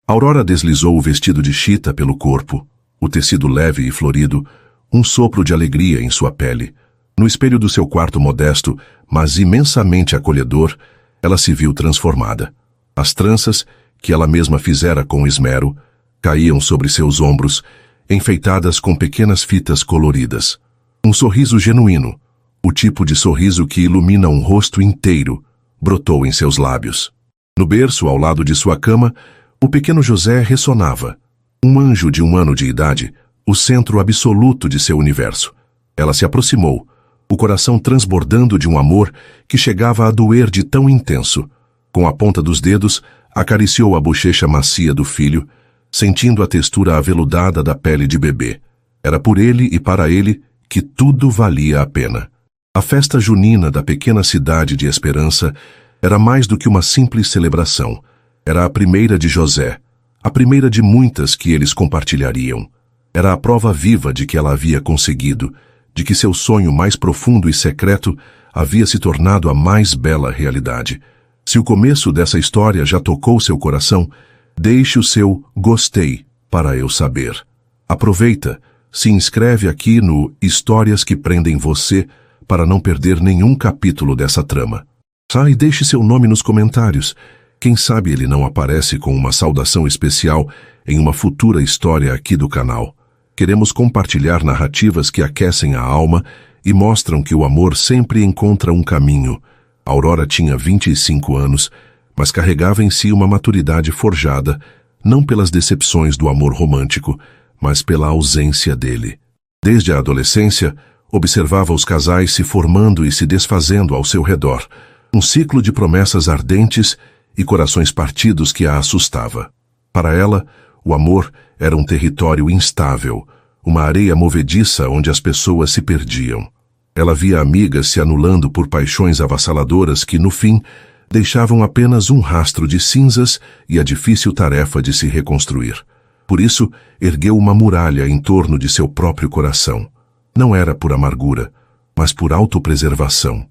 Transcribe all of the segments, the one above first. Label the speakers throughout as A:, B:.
A: Aurora deslizou o vestido de chita pelo corpo, o tecido leve e florido, um sopro de alegria em sua pele. No espelho do seu quarto modesto, mas imensamente acolhedor, ela se viu transformada. As tranças, que ela mesma fizera com esmero, caíam sobre seus ombros, enfeitadas com pequenas fitas coloridas. Um sorriso genuíno, o tipo de sorriso que ilumina um rosto inteiro, brotou em seus lábios. No berço, ao lado de sua cama, o pequeno José ressonava. Um anjo de 1 ano de idade, o centro absoluto de seu universo. Ela se aproximou, o coração transbordando de um amor que chegava a doer de tão intenso. Com a ponta dos dedos, acariciou a bochecha macia do filho, sentindo a textura aveludada da pele de bebê. Era por ele e para ele que tudo valia a pena. A festa junina da pequena cidade de Esperança era mais do que uma simples celebração. Era a primeira de José, a primeira de muitas que eles compartilhariam. Era a prova viva de que ela havia conseguido, de que seu sonho mais profundo e secreto havia se tornado a mais bela realidade. Se o começo dessa história já tocou seu coração, deixe o seu gostei para eu saber. Aproveita, se inscreve aqui no Histórias que Prendem Você para não perder nenhum capítulo dessa trama. E deixe seu nome nos comentários. Quem sabe ele não aparece com uma saudação especial em uma futura história aqui do canal. Queremos compartilhar narrativas que aquecem a alma e mostram que o amor sempre encontra um caminho. Aurora tinha 25 anos, mas carregava em si uma maturidade forjada, não pelas decepções do amor romântico, mas pela ausência dele. Desde a adolescência, observava os casais se formando e se desfazendo ao seu redor, um ciclo de promessas ardentes e corações partidos que a assustava. Para ela, o amor era um território instável, uma areia movediça onde as pessoas se perdiam. Ela via amigas se anulando por paixões avassaladoras que, no fim, deixavam apenas um rastro de cinzas e a difícil tarefa de se reconstruir. Por isso, ergueu uma muralha em torno de seu próprio coração. Não era por amargura, mas por autopreservação.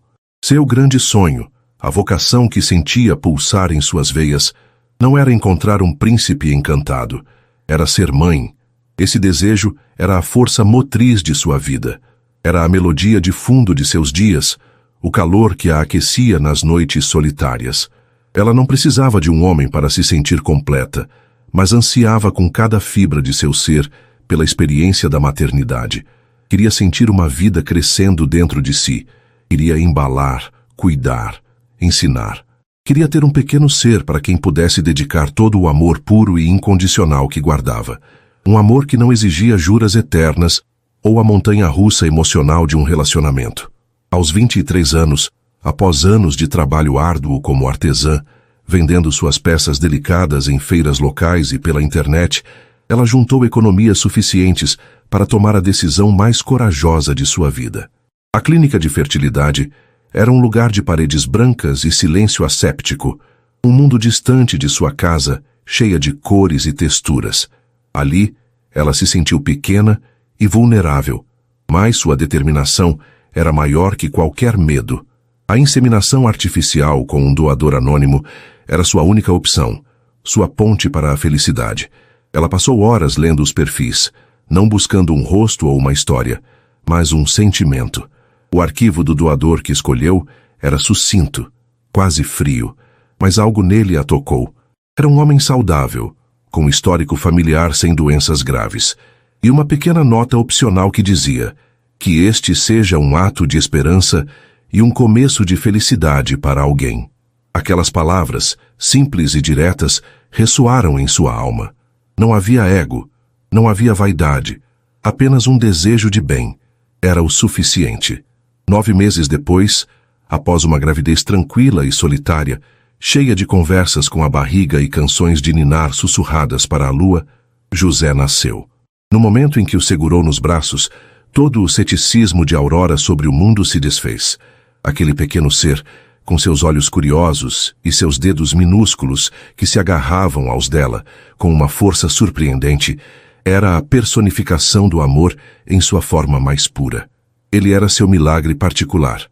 A: Seu grande sonho, a vocação que sentia pulsar em suas veias, não era encontrar um príncipe encantado, era ser mãe. Esse desejo era a força motriz de sua vida. Era a melodia de fundo de seus dias, o calor que a aquecia nas noites solitárias. Ela não precisava de um homem para se sentir completa, mas ansiava com cada fibra de seu ser pela experiência da maternidade. Queria sentir uma vida crescendo dentro de si. Queria embalar, cuidar, ensinar. Queria ter um pequeno ser para quem pudesse dedicar todo o amor puro e incondicional que guardava. Um amor que não exigia juras eternas ou a montanha-russa emocional de um relacionamento. Aos 23 anos, após anos de trabalho árduo como artesã, vendendo suas peças delicadas em feiras locais e pela internet, ela juntou economias suficientes para tomar a decisão mais corajosa de sua vida. A clínica de fertilidade era um lugar de paredes brancas e silêncio asséptico, um mundo distante de sua casa, cheia de cores e texturas. Ali, ela se sentiu pequena e vulnerável, mas sua determinação era maior que qualquer medo. A inseminação artificial com um doador anônimo era sua única opção, sua ponte para a felicidade. Ela passou horas lendo os perfis, não buscando um rosto ou uma história, mas um sentimento. O arquivo do doador que escolheu era sucinto, quase frio, mas algo nele a tocou. Era um homem saudável, com histórico familiar sem doenças graves, e uma pequena nota opcional que dizia que este seja um ato de esperança e um começo de felicidade para alguém. Aquelas palavras, simples e diretas, ressoaram em sua alma. Não havia ego, não havia vaidade, apenas um desejo de bem. Era o suficiente. 9 meses depois, após uma gravidez tranquila e solitária, cheia de conversas com a barriga e canções de ninar sussurradas para a lua, José nasceu. No momento em que o segurou nos braços, todo o ceticismo de Aurora sobre o mundo se desfez. Aquele pequeno ser, com seus olhos curiosos e seus dedos minúsculos que se agarravam aos dela com uma força surpreendente, era a personificação do amor em sua forma mais pura. Ele era seu milagre particular.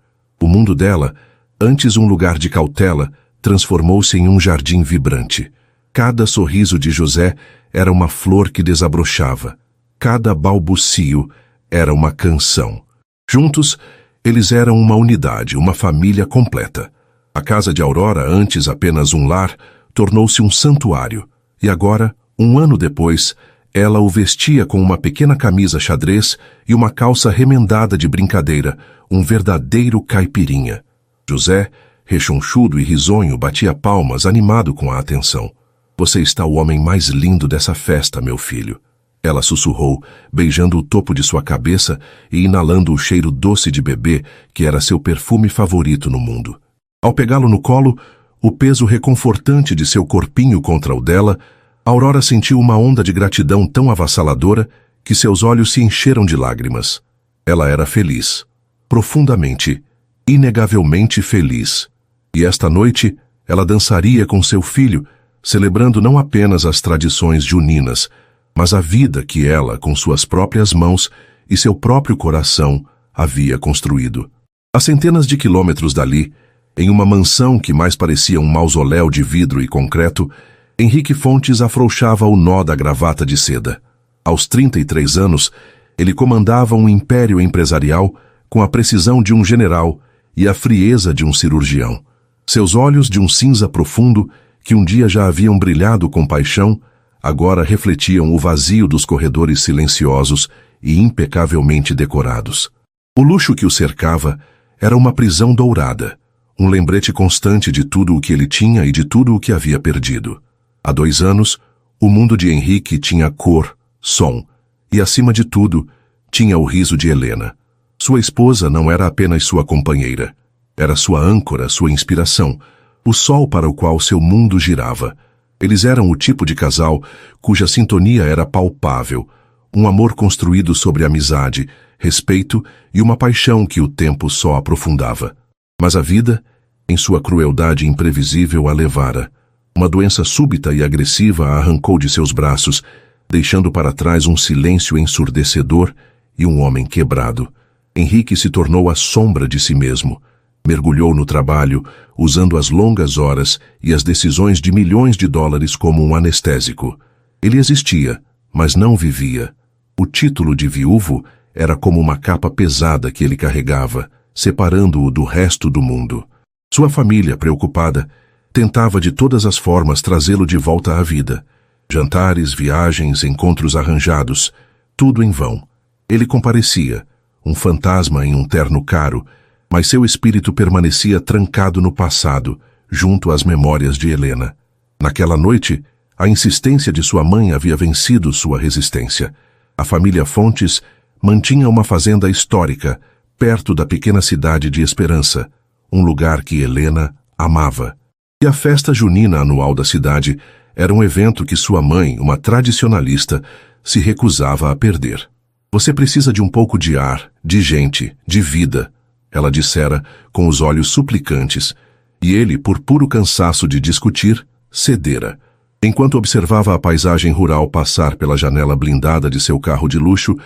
A: O mundo dela, antes um lugar de cautela, transformou-se em um jardim vibrante. Cada sorriso de José era uma flor que desabrochava. Cada balbucio era uma canção. Juntos, eles eram uma unidade, uma família completa. A casa de Aurora, antes apenas um lar, tornou-se um santuário. E agora, um ano depois, ela o vestia com uma pequena camisa xadrez e uma calça remendada de brincadeira, um verdadeiro caipirinha. José, rechonchudo e risonho, batia palmas, animado com a atenção. Você está o homem mais lindo dessa festa, meu filho. Ela sussurrou, beijando o topo de sua cabeça e inalando o cheiro doce de bebê, que era seu perfume favorito no mundo. Ao pegá-lo no colo, o peso reconfortante de seu corpinho contra o dela, Aurora sentiu uma onda de gratidão tão avassaladora que seus olhos se encheram de lágrimas. Ela era feliz. Profundamente, inegavelmente feliz. E esta noite, ela dançaria com seu filho, celebrando não apenas as tradições juninas, mas a vida que ela, com suas próprias mãos e seu próprio coração, havia construído. A centenas de quilômetros dali, em uma mansão que mais parecia um mausoléu de vidro e concreto, Henrique Fontes afrouxava o nó da gravata de seda. Aos 33 anos, ele comandava um império empresarial com a precisão de um general e a frieza de um cirurgião. Seus olhos de um cinza profundo, que um dia já haviam brilhado com paixão, agora refletiam o vazio dos corredores silenciosos e impecavelmente decorados. O luxo que o cercava era uma prisão dourada, um lembrete constante de tudo o que ele tinha e de tudo o que havia perdido. Há 2 anos, o mundo de Henrique tinha cor, som e, acima de tudo, tinha o riso de Helena. Sua esposa não era apenas sua companheira. Era sua âncora, sua inspiração, o sol para o qual seu mundo girava. Eles eram o tipo de casal cuja sintonia era palpável, um amor construído sobre amizade, respeito e uma paixão que o tempo só aprofundava. Mas a vida, em sua crueldade imprevisível, a levara. Uma doença súbita e agressiva a arrancou de seus braços, deixando para trás um silêncio ensurdecedor e um homem quebrado. Henrique se tornou a sombra de si mesmo. Mergulhou no trabalho, usando as longas horas e as decisões de milhões de dólares como um anestésico. Ele existia, mas não vivia. O título de viúvo era como uma capa pesada que ele carregava, separando-o do resto do mundo. Sua família, preocupada, tentava de todas as formas trazê-lo de volta à vida. Jantares, viagens, encontros arranjados, tudo em vão. Ele comparecia, um fantasma em um terno caro, mas seu espírito permanecia trancado no passado, junto às memórias de Helena. Naquela noite, a insistência de sua mãe havia vencido sua resistência. A família Fontes mantinha uma fazenda histórica, perto da pequena cidade de Esperança, um lugar que Helena amava. E a festa junina anual da cidade era um evento que sua mãe, uma tradicionalista, se recusava a perder. Você precisa de um pouco de ar, de gente, de vida, ela dissera com os olhos suplicantes, e ele, por puro cansaço de discutir, cedera. Enquanto observava a paisagem rural passar pela janela blindada de seu carro de luxo,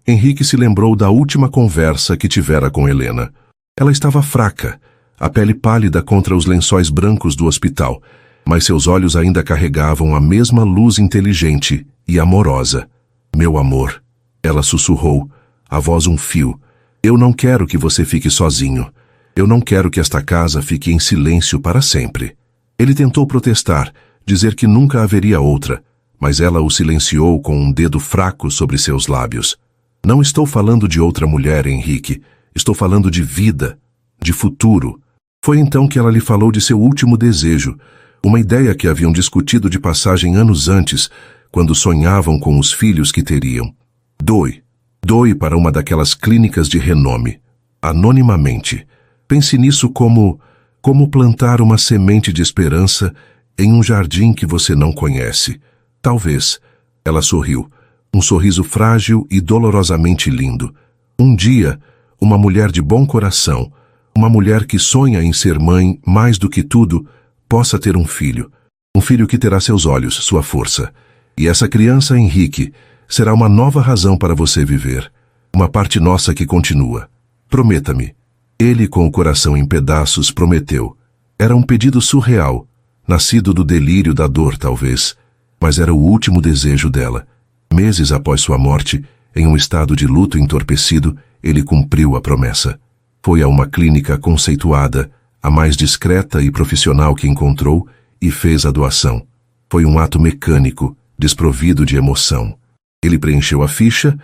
A: Henrique se lembrou da última conversa que tivera com Helena. Ela estava fraca, a pele pálida contra os lençóis brancos do hospital, mas seus olhos ainda carregavam a mesma luz inteligente e amorosa. Meu amor, ela sussurrou, a voz um fio. Eu não quero que você fique sozinho. Eu não quero que esta casa fique em silêncio para sempre. Ele tentou protestar, dizer que nunca haveria outra, mas ela o silenciou com um dedo fraco sobre seus lábios. Não estou falando de outra mulher, Henrique. Estou falando de vida, de futuro. Foi então que ela lhe falou de seu último desejo, uma ideia que haviam discutido de passagem anos antes, quando sonhavam com os filhos que teriam. Doe para uma daquelas clínicas de renome, anonimamente. Pense nisso como plantar uma semente de esperança em um jardim que você não conhece. Talvez. Ela sorriu, um sorriso frágil e dolorosamente lindo. Um dia, uma mulher de bom coração, uma mulher que sonha em ser mãe mais do que tudo, possa ter um filho que terá seus olhos, sua força. E essa criança, Henrique, será uma nova razão para você viver, uma parte nossa que continua. Prometa-me. Ele, com o coração em pedaços, prometeu. Era um pedido surreal, nascido do delírio da dor, talvez, mas era o último desejo dela. Meses após sua morte, em um estado de luto entorpecido, ele cumpriu a promessa. Foi a uma clínica conceituada, a mais discreta e profissional que encontrou, e fez a doação. Foi um ato mecânico, desprovido de emoção. Ele preencheu a ficha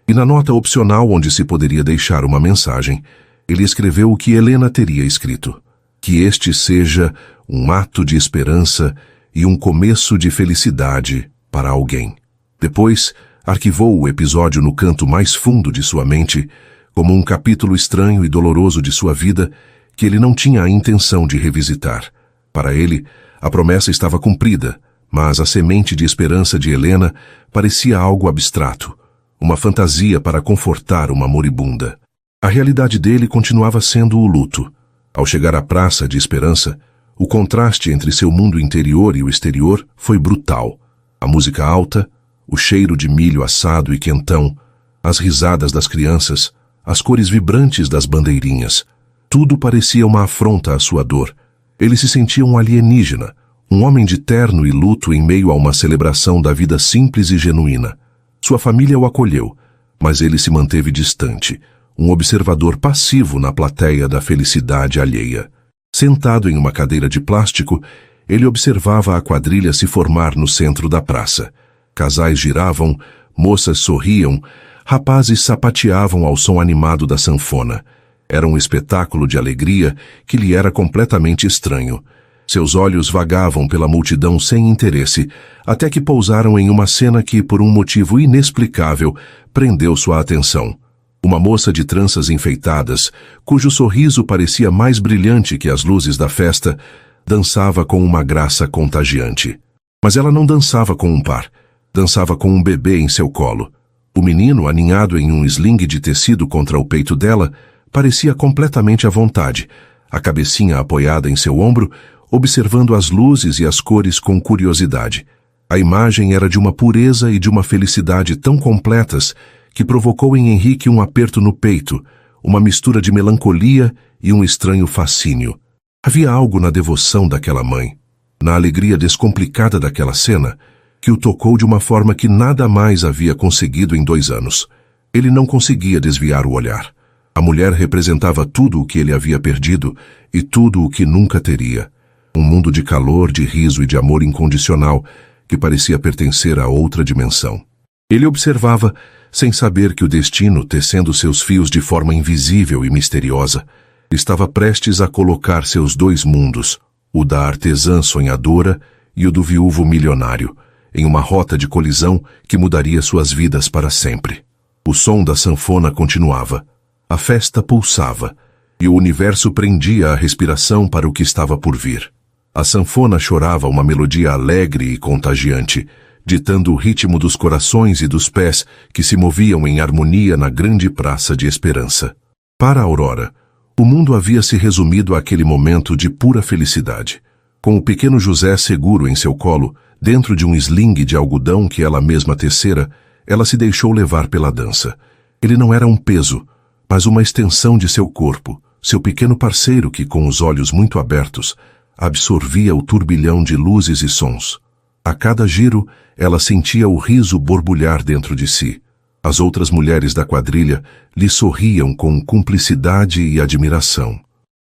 A: e, na nota opcional onde se poderia deixar uma mensagem, ele escreveu o que Helena teria escrito: que este seja um ato de esperança e um começo de felicidade para alguém. Depois, arquivou o episódio no canto mais fundo de sua mente, como um capítulo estranho e doloroso de sua vida que ele não tinha a intenção de revisitar. Para ele, a promessa estava cumprida, mas a semente de esperança de Helena parecia algo abstrato, uma fantasia para confortar uma moribunda. A realidade dele continuava sendo o luto. Ao chegar à Praça de Esperança, o contraste entre seu mundo interior e o exterior foi brutal. A música alta, o cheiro de milho assado e quentão, as risadas das crianças, as cores vibrantes das bandeirinhas. Tudo parecia uma afronta à sua dor. Ele se sentia um alienígena, um homem de terno e luto em meio a uma celebração da vida simples e genuína. Sua família o acolheu, mas ele se manteve distante, um observador passivo na plateia da felicidade alheia. Sentado em uma cadeira de plástico, ele observava a quadrilha se formar no centro da praça. Casais giravam, moças sorriam, rapazes sapateavam ao som animado da sanfona. Era um espetáculo de alegria que lhe era completamente estranho. Seus olhos vagavam pela multidão sem interesse, até que pousaram em uma cena que, por um motivo inexplicável, prendeu sua atenção. Uma moça de tranças enfeitadas, cujo sorriso parecia mais brilhante que as luzes da festa, dançava com uma graça contagiante. Mas ela não dançava com um par, dançava com um bebê em seu colo. O menino, aninhado em um sling de tecido contra o peito dela, parecia completamente à vontade, a cabecinha apoiada em seu ombro, observando as luzes e as cores com curiosidade. A imagem era de uma pureza e de uma felicidade tão completas que provocou em Henrique um aperto no peito, uma mistura de melancolia e um estranho fascínio. Havia algo na devoção daquela mãe, na alegria descomplicada daquela cena, que o tocou de uma forma que nada mais havia conseguido em 2 anos. Ele não conseguia desviar o olhar. A mulher representava tudo o que ele havia perdido e tudo o que nunca teria. Um mundo de calor, de riso e de amor incondicional que parecia pertencer a outra dimensão. Ele observava, sem saber que o destino, tecendo seus fios de forma invisível e misteriosa, estava prestes a colocar seus 2 mundos, o da artesã sonhadora e o do viúvo milionário, em uma rota de colisão que mudaria suas vidas para sempre. O som da sanfona continuava. A festa pulsava, e o universo prendia a respiração para o que estava por vir. A sanfona chorava uma melodia alegre e contagiante, ditando o ritmo dos corações e dos pés que se moviam em harmonia na grande praça de Esperança. Para Aurora, o mundo havia se resumido àquele momento de pura felicidade. Com o pequeno José seguro em seu colo, dentro de um sling de algodão que ela mesma tecera, ela se deixou levar pela dança. Ele não era um peso, mas uma extensão de seu corpo, seu pequeno parceiro que, com os olhos muito abertos, absorvia o turbilhão de luzes e sons. A cada giro, ela sentia o riso borbulhar dentro de si. As outras mulheres da quadrilha lhe sorriam com cumplicidade e admiração.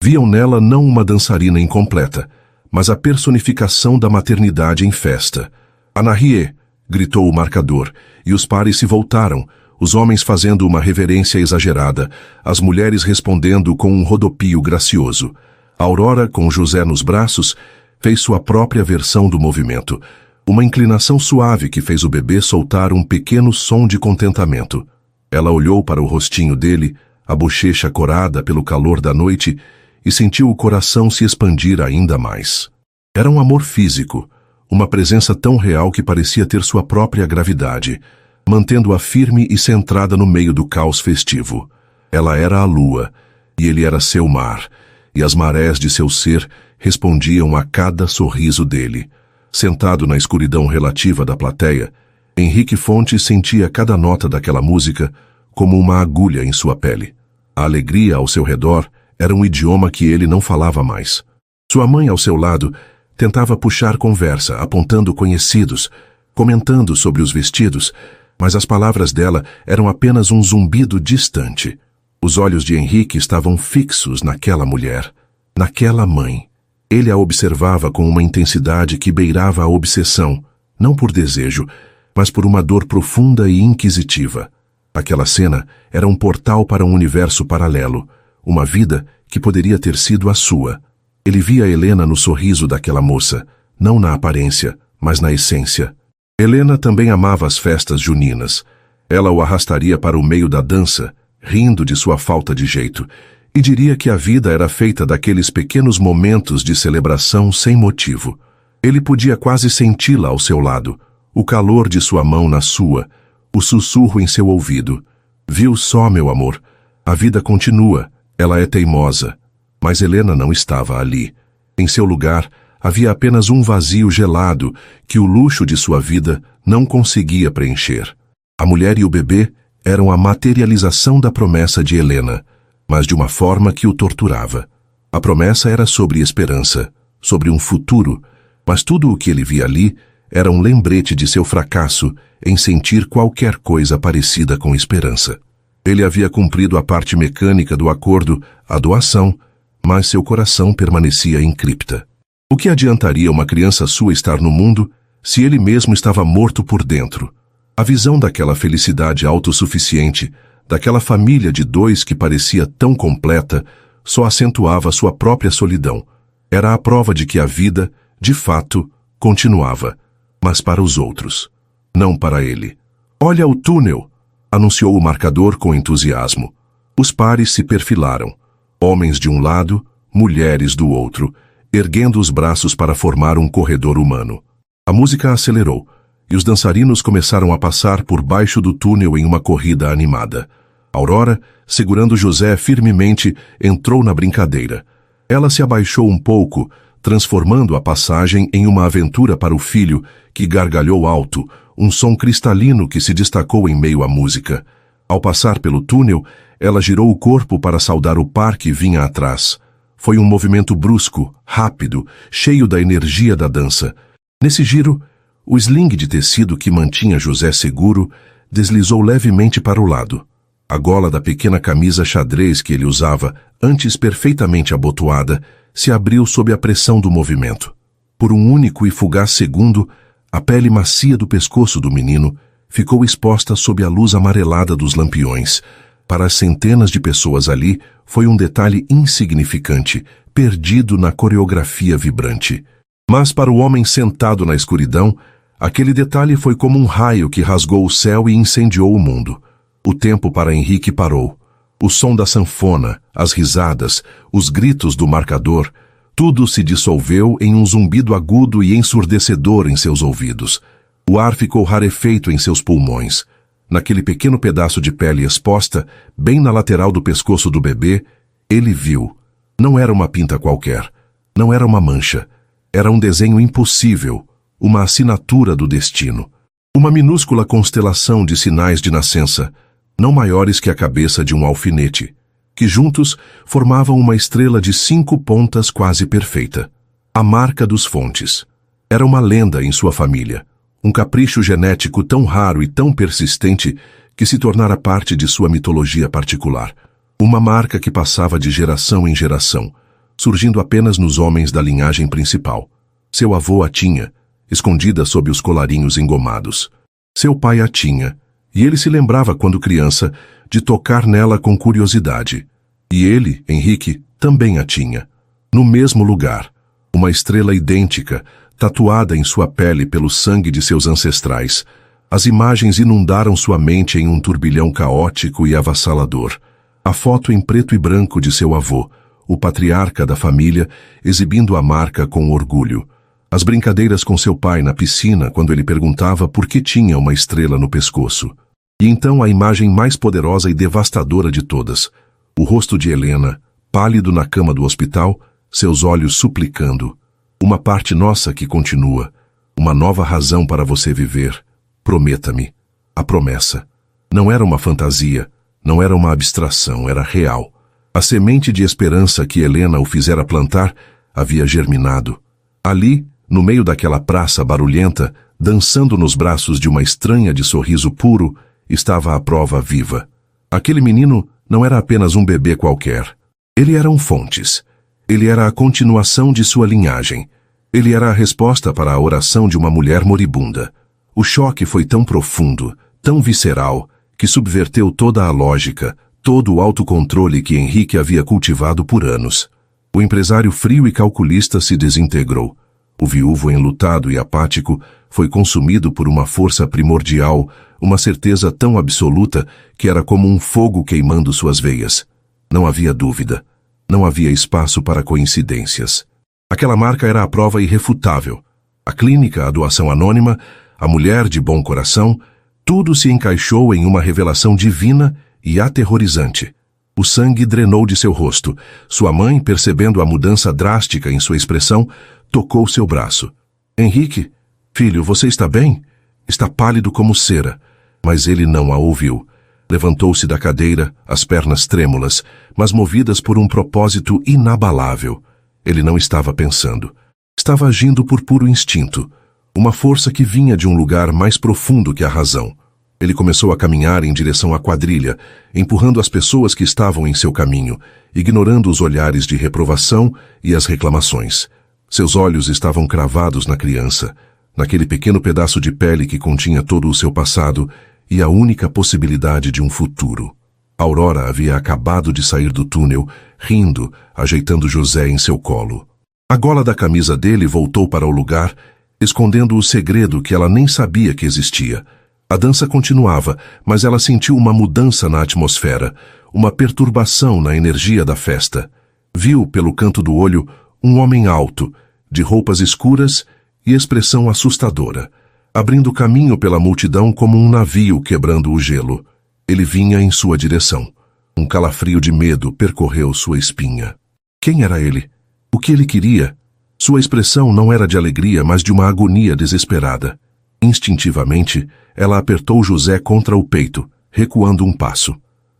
A: Viam nela não uma dançarina incompleta, mas a personificação da maternidade em festa. «Anarie!» gritou o marcador, e os pares se voltaram, os homens fazendo uma reverência exagerada, as mulheres respondendo com um rodopio gracioso. Aurora, com José nos braços, fez sua própria versão do movimento, uma inclinação suave que fez o bebê soltar um pequeno som de contentamento. Ela olhou para o rostinho dele, a bochecha corada pelo calor da noite, e sentiu o coração se expandir ainda mais. Era um amor físico, uma presença tão real que parecia ter sua própria gravidade, mantendo-a firme e centrada no meio do caos festivo. Ela era a lua, e ele era seu mar, e as marés de seu ser respondiam a cada sorriso dele. Sentado na escuridão relativa da plateia, Henrique Fontes sentia cada nota daquela música como uma agulha em sua pele. A alegria ao seu redor era um idioma que ele não falava mais. Sua mãe ao seu lado Tentava puxar conversa, apontando conhecidos, comentando sobre os vestidos, mas as palavras dela eram apenas um zumbido distante. Os olhos de Henrique estavam fixos naquela mulher, naquela mãe. Ele a observava com uma intensidade que beirava a obsessão, não por desejo, mas por uma dor profunda e inquisitiva. Aquela cena era um portal para um universo paralelo, uma vida que poderia ter sido a sua. Ele via Helena no sorriso daquela moça, não na aparência, mas na essência. Helena também amava as festas juninas. Ela o arrastaria para o meio da dança, rindo de sua falta de jeito, e diria que a vida era feita daqueles pequenos momentos de celebração sem motivo. Ele podia quase senti-la ao seu lado, o calor de sua mão na sua, o sussurro em seu ouvido. Viu só, meu amor, a vida continua, ela é teimosa. Mas Helena não estava ali. Em seu lugar, havia apenas um vazio gelado que o luxo de sua vida não conseguia preencher. A mulher e o bebê eram a materialização da promessa de Helena, mas de uma forma que o torturava. A promessa era sobre esperança, sobre um futuro, mas tudo o que ele via ali era um lembrete de seu fracasso em sentir qualquer coisa parecida com esperança. Ele havia cumprido a parte mecânica do acordo, a doação, mas seu coração permanecia em cripta. O que adiantaria uma criança sua estar no mundo se ele mesmo estava morto por dentro? A visão daquela felicidade autossuficiente, daquela família de dois que parecia tão completa, só acentuava sua própria solidão. Era a prova de que a vida, de fato, continuava, mas para os outros, não para ele. "Olha o túnel!", anunciou o marcador com entusiasmo. Os pares se perfilaram. Homens de um lado, mulheres do outro, erguendo os braços para formar um corredor humano. A música acelerou, e os dançarinos começaram a passar por baixo do túnel em uma corrida animada. Aurora, segurando José firmemente, entrou na brincadeira. Ela se abaixou um pouco, transformando a passagem em uma aventura para o filho, que gargalhou alto, um som cristalino que se destacou em meio à música. Ao passar pelo túnel, ela girou o corpo para saudar o par que vinha atrás. Foi um movimento brusco, rápido, cheio da energia da dança. Nesse giro, o sling de tecido que mantinha José seguro deslizou levemente para o lado. A gola da pequena camisa xadrez que ele usava, antes perfeitamente abotoada, se abriu sob a pressão do movimento. Por um único e fugaz segundo, a pele macia do pescoço do menino ficou exposta sob a luz amarelada dos lampiões. Para as centenas de pessoas ali, foi um detalhe insignificante, perdido na coreografia vibrante. Mas para o homem sentado na escuridão, aquele detalhe foi como um raio que rasgou o céu e incendiou o mundo. O tempo para Henrique parou. O som da sanfona, as risadas, os gritos do marcador, tudo se dissolveu em um zumbido agudo e ensurdecedor em seus ouvidos. O ar ficou rarefeito em seus pulmões. Naquele pequeno pedaço de pele exposta, bem na lateral do pescoço do bebê, ele viu. Não era uma pinta qualquer. Não era uma mancha. Era um desenho impossível, uma assinatura do destino. Uma minúscula constelação de sinais de nascença, não maiores que a cabeça de um alfinete, que juntos formavam uma estrela de 5 pontas quase perfeita. A marca dos Fontes. Era uma lenda em sua família. Um capricho genético tão raro e tão persistente que se tornara parte de sua mitologia particular. Uma marca que passava de geração em geração, surgindo apenas nos homens da linhagem principal. Seu avô a tinha, escondida sob os colarinhos engomados. Seu pai a tinha, e ele se lembrava, quando criança, de tocar nela com curiosidade. E ele, Henrique, também a tinha. No mesmo lugar, uma estrela idêntica, tatuada em sua pele pelo sangue de seus ancestrais. As imagens inundaram sua mente em um turbilhão caótico e avassalador. A foto em preto e branco de seu avô, o patriarca da família, exibindo a marca com orgulho. As brincadeiras com seu pai na piscina quando ele perguntava por que tinha uma estrela no pescoço. E então a imagem mais poderosa e devastadora de todas. O rosto de Helena, pálido na cama do hospital, seus olhos suplicando. Uma parte nossa que continua. Uma nova razão para você viver. Prometa-me. A promessa. Não era uma fantasia, não era uma abstração, era real. A semente de esperança que Helena o fizera plantar havia germinado. Ali, No meio daquela praça barulhenta, dançando nos braços de uma estranha de sorriso puro, estava a prova viva. Aquele menino não era apenas um bebê qualquer. Ele era um Fontes. Ele era a continuação de sua linhagem. Ele era a resposta para a oração de uma mulher moribunda. O choque foi tão profundo, tão visceral, que subverteu toda a lógica, todo o autocontrole que Henrique havia cultivado por anos. O empresário frio e calculista se desintegrou. O viúvo enlutado e apático foi consumido por uma força primordial, uma certeza tão absoluta que era como um fogo queimando suas veias. Não havia dúvida. Não havia espaço para coincidências. Aquela marca era a prova irrefutável. A clínica, a doação anônima, a mulher de bom coração, tudo se encaixou em uma revelação divina e aterrorizante. O sangue drenou de seu rosto. Sua mãe, percebendo a mudança drástica em sua expressão, tocou seu braço. Henrique, filho, você está bem? Está pálido como cera. Mas ele não a ouviu. Levantou-se da cadeira, as pernas trêmulas, mas movidas por um propósito inabalável. Ele não estava pensando. Estava agindo por puro instinto. Uma força que vinha de um lugar mais profundo que a razão. Ele começou a caminhar em direção à quadrilha, empurrando as pessoas que estavam em seu caminho, ignorando os olhares de reprovação e as reclamações. Seus olhos estavam cravados na criança, naquele pequeno pedaço de pele que continha todo o seu passado e a única possibilidade de um futuro. Aurora havia acabado de sair do túnel, rindo, ajeitando José em seu colo. A gola da camisa dele voltou para o lugar, escondendo o segredo que ela nem sabia que existia. A dança continuava, mas ela sentiu uma mudança na atmosfera, uma perturbação na energia da festa. Viu, pelo canto do olho, um homem alto, de roupas escuras e expressão assustadora, abrindo caminho pela multidão como um navio quebrando o gelo. Ele vinha em sua direção. Um calafrio de medo percorreu sua espinha. Quem era ele? O que ele queria? Sua expressão não era de alegria, mas de uma agonia desesperada. Instintivamente, ela apertou José contra o peito, recuando um passo.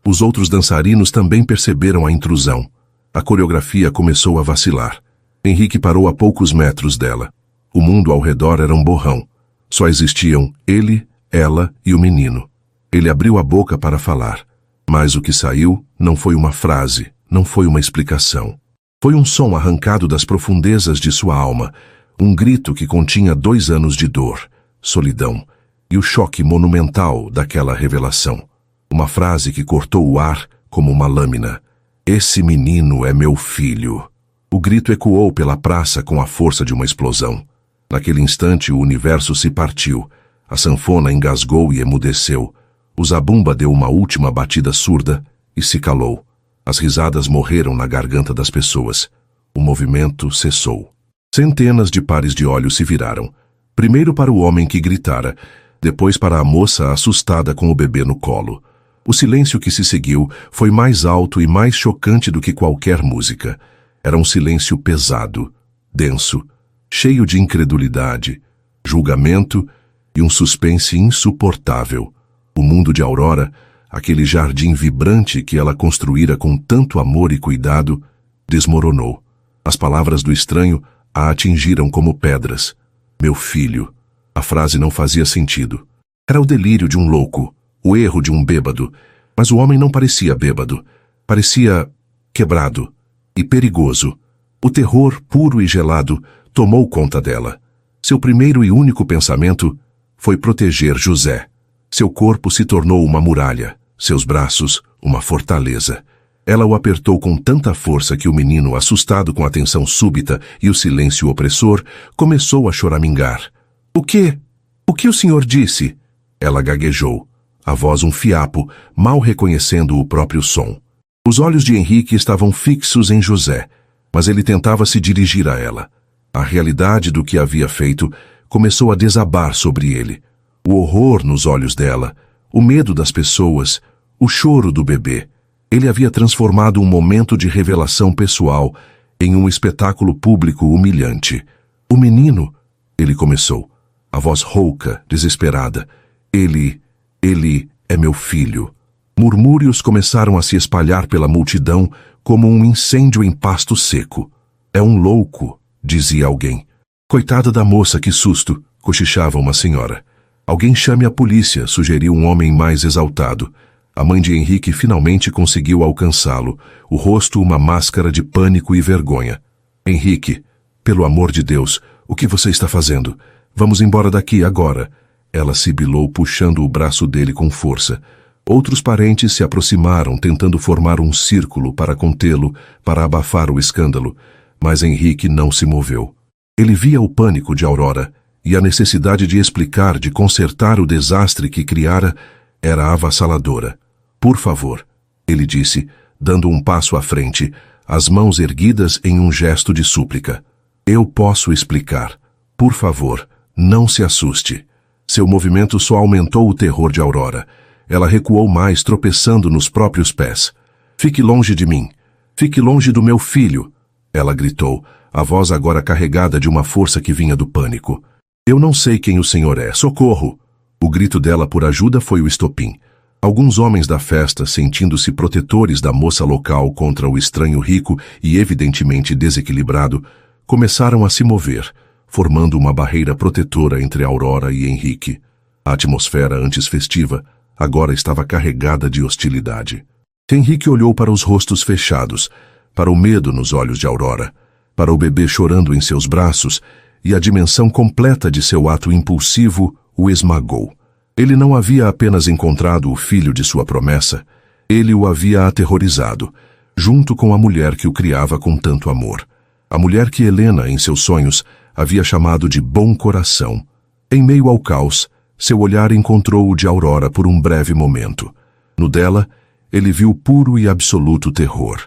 A: Os outros dançarinos também perceberam a intrusão. A coreografia começou a vacilar. Henrique parou a poucos metros dela. O mundo ao redor era um borrão. Só existiam ele, ela e o menino. Ele abriu a boca para falar, mas o que saiu não foi uma frase, não foi uma explicação. Foi um som arrancado das profundezas de sua alma, um grito que continha 2 anos de dor, solidão e o choque monumental daquela revelação. Uma frase que cortou o ar como uma lâmina. Esse menino é meu filho. O grito ecoou pela praça com a força de uma explosão. Naquele instante o universo se partiu, a sanfona engasgou e emudeceu. O zabumba deu uma última batida surda e se calou. As risadas morreram na garganta das pessoas. O movimento cessou. Centenas de pares de olhos se viraram. Primeiro para o homem que gritara, depois para a moça assustada com o bebê no colo. O silêncio que se seguiu foi mais alto e mais chocante do que qualquer música. Era um silêncio pesado, denso, cheio de incredulidade, julgamento e um suspense insuportável. O mundo de Aurora, aquele jardim vibrante que ela construíra com tanto amor e cuidado, desmoronou. As palavras do estranho a atingiram como pedras. Meu filho. A frase não fazia sentido. Era o delírio de um louco, o erro de um bêbado, mas o homem não parecia bêbado. Parecia quebrado e perigoso. O terror puro e gelado tomou conta dela. Seu primeiro e único pensamento foi proteger José. Seu corpo se tornou uma muralha, seus braços uma fortaleza. Ela o apertou com tanta força que o menino, assustado com a tensão súbita e o silêncio opressor, começou a choramingar. O quê? O que o senhor disse? Ela gaguejou, a voz um fiapo, mal reconhecendo o próprio som. Os olhos de Henrique estavam fixos em José, mas ele tentava se dirigir a ela. A realidade do que havia feito começou a desabar sobre ele. O horror nos olhos dela, o medo das pessoas, o choro do bebê. Ele havia transformado um momento de revelação pessoal em um espetáculo público humilhante. O menino, ele começou, a voz rouca, desesperada. Ele é meu filho. Murmúrios começaram a se espalhar pela multidão como um incêndio em pasto seco. É um louco, dizia alguém. Coitada da moça, que susto, cochichava uma senhora. Alguém chame a polícia, sugeriu um homem mais exaltado. A mãe de Henrique finalmente conseguiu alcançá-lo, o rosto uma máscara de pânico e vergonha. Henrique, pelo amor de Deus, o que você está fazendo? Vamos embora daqui agora. Ela sibilou, puxando o braço dele com força. Outros parentes se aproximaram, tentando formar um círculo para contê-lo, para abafar o escândalo, mas Henrique não se moveu. Ele via o pânico de Aurora, e a necessidade de explicar, de consertar o desastre que criara, era avassaladora. Por favor, ele disse, dando um passo à frente, as mãos erguidas em um gesto de súplica. Eu posso explicar. Por favor, não se assuste. Seu movimento só aumentou o terror de Aurora. Ela recuou mais, tropeçando nos próprios pés. Fique longe de mim. Fique longe do meu filho. Ela gritou, a voz agora carregada de uma força que vinha do pânico. Eu não sei quem o senhor é. Socorro! O grito dela por ajuda foi o estopim. Alguns homens da festa, sentindo-se protetores da moça local contra o estranho rico e evidentemente desequilibrado, começaram a se mover, formando uma barreira protetora entre Aurora e Henrique. A atmosfera antes festiva agora estava carregada de hostilidade. Henrique olhou para os rostos fechados, para o medo nos olhos de Aurora, para o bebê chorando em seus braços, e a dimensão completa de seu ato impulsivo o esmagou. Ele não havia apenas encontrado o filho de sua promessa, ele o havia aterrorizado, junto com a mulher que o criava com tanto amor. A mulher que Helena, em seus sonhos, havia chamado de bom coração. Em meio ao caos, seu olhar encontrou o de Aurora por um breve momento. No dela, ele viu puro e absoluto terror.